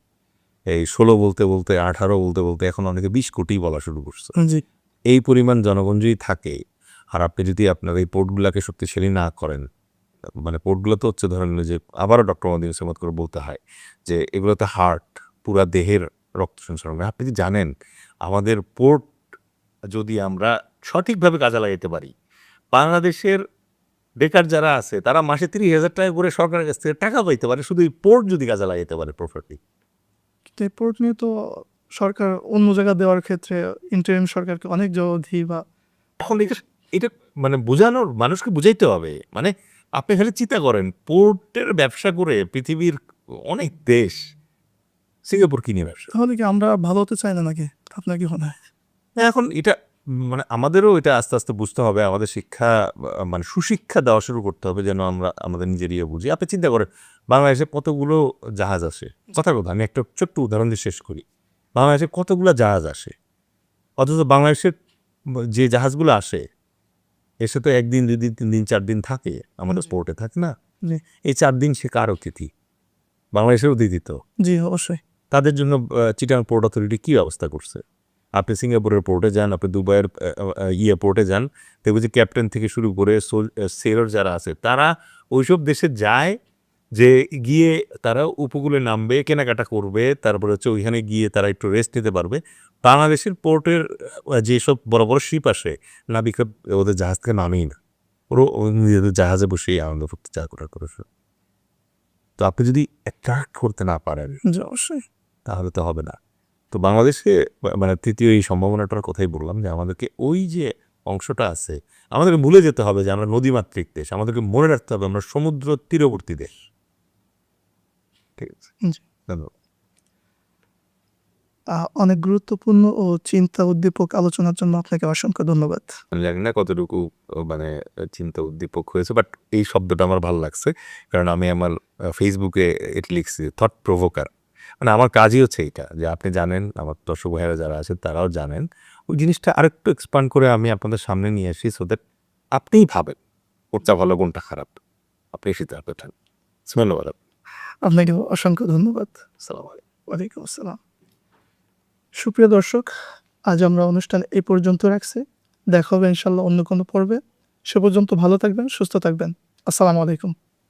[SPEAKER 1] এই 16 বলতে বলতে 18 বলতে বলতে এখন অনেকে 20 কোটি বলা শুরু করছে।
[SPEAKER 2] জি,
[SPEAKER 1] এই পরিমাণ জনগণ যদি থাকে, আর আপনি যদি আপনার এই পোর্টগুলোকে শক্তিশালী না করেন, মানে পোর্টগুলো তো হচ্ছে ধরেন যে আবারও ডক্টর মোহাম্মদ ইউনূসের মত করে বলতে হয় যে এগুলোতে হার্ট, পুরা দেহের রক্ত সঞ্চালন। আপনি কি জানেন আমাদের পোর্ট যদি আমরা সঠিকভাবে কাজে লাগাইতে পারি, বাংলাদেশের বেকার যারা আছে তারা মাসে 30,000 টাকা করে সরকারের কাছ থেকে টাকা পাইতে পারে, শুধু এই পোর্ট যদি কাজে লাগাইতে পারে প্রপারলি।
[SPEAKER 2] কিন্তু এই পোর্ট নিয়ে তো সরকার অন্য জায়গা দেওয়ার ক্ষেত্রে ইন্টারিম সরকারকে অনেক জবাবদিহি বা
[SPEAKER 1] এখন এটা মানে বোঝানোর, মানুষকে বুঝাইতে হবে। মানে আপনি খালি চিন্তা করেন, পোর্টের ব্যবসা করে পৃথিবীর অনেক দেশ, সিঙ্গাপুর কি নিয়ে ব্যবসা।
[SPEAKER 2] তাহলে কি আমরা ভালো হতে চাই না নাকি? আপনার কি মনে হয়?
[SPEAKER 1] এখন এটা মানে আমাদেরও এটা আস্তে আস্তে বুঝতে হবে, আমাদের শিক্ষা মানে সুশিক্ষা দেওয়া শুরু করতে হবে, যেন আমরা আমাদের নিজেরই বুঝি। আপনি চিন্তা করেন বাংলাদেশে কতগুলো জাহাজ আসে, কথা আমি একটা ছোট্ট উদাহরণ দিয়ে শেষ করি। বাংলাদেশে কতগুলো জাহাজ আসে, অথচ বাংলাদেশের যে জাহাজগুলো আসে এসে তো 1 দিন 2 দিন 3 দিন 4 দিন থাকে, আমাদের পোর্টে থাকে না।
[SPEAKER 2] জি।
[SPEAKER 1] এই 4 দিন সে কার অতিথি? বাংলাদেশের অতিথি তো।
[SPEAKER 2] জি, অবশ্যই।
[SPEAKER 1] তাদের জন্য চিটাগাং পোর্ট অথরিটি কী ব্যবস্থা করছে? আপনি সিঙ্গাপুরের পোর্টে যান, আপনি দুবাইয়ের পোর্টে যান, দেখবেন যে ক্যাপ্টেন থেকে শুরু করে সেলর যারা আছে তারা ওইসব দেশে যায়, যে গিয়ে তারা উপকূলে নামবে, কেনাকাটা করবে, তারপরে হচ্ছে ওইখানে গিয়ে তারা একটু রেস্ট নিতে পারবে। বাংলাদেশের পোর্টের যেসব বড় বড় শিপ আসে, নাবিকরা ওদের জাহাজ থেকে নামেই না, ওরা নিজেদের জাহাজে বসেই আনন্দ করতে যা করার করেছে। তো আপনি যদি অ্যাট্রাক্ট করতে না পারেন,
[SPEAKER 2] জি, অবশ্যই।
[SPEAKER 1] তাহলে তো হবে না। তো বাংলাদেশে মানে তৃতীয় এই সম্ভাবনাটার কথাই বললাম, যে আমাদেরকে ওই যে অংশটা আছে, আমাদেরকে ভুলে যেতে হবে যে আমরা নদীমাতৃক দেশ, আমাদেরকে মনে রাখতে হবে আমরা সমুদ্র তীরবর্তী দেশ। ঠিক আছে,
[SPEAKER 2] জি।
[SPEAKER 1] ধন্যবাদ।
[SPEAKER 2] অনেক গুরুত্বপূর্ণ ও চিন্তা উদ্দীপক আলোচনার জন্য আপনাকে অসংখ্য ধন্যবাদ।
[SPEAKER 1] আমি জানি না কতটুকু মানে চিন্তা উদ্দীপক হয়েছে, বাট এই শব্দটা আমার ভালো লাগছে, কারণ আমি আমার ফেসবুকে এটা লিখছি থট প্রভোকার। মানে আমার কাজই হচ্ছে এইটা, যে আপনি জানেন, আমার দর্শক ভাইয়েরা যারা আছেন তারাও জানেন, ওই জিনিসটা আরেকটু এক্সপান্ড করে আমি আপনাদের সামনে নিয়ে আসি, সো দ্যাট আপনিই ভাবেন কোনটা ভালো কোনটা খারাপ, আপনি সিদ্ধান্ত ওঠেন। ধন্যবাদ।
[SPEAKER 2] আপনাকে অসংখ্য ধন্যবাদ।
[SPEAKER 1] আসসালামু আলাইকুম।
[SPEAKER 2] ওয়ালাইকুম আসসালাম। সুপ্রিয় দর্শক, আজ আমরা অনুষ্ঠান এই পর্যন্ত রাখছি। দেখা হবে ইনশাল্লাহ অন্য কোনো পর্বে। সে পর্যন্ত ভালো থাকবেন, সুস্থ থাকবেন। আসসালামু আলাইকুম।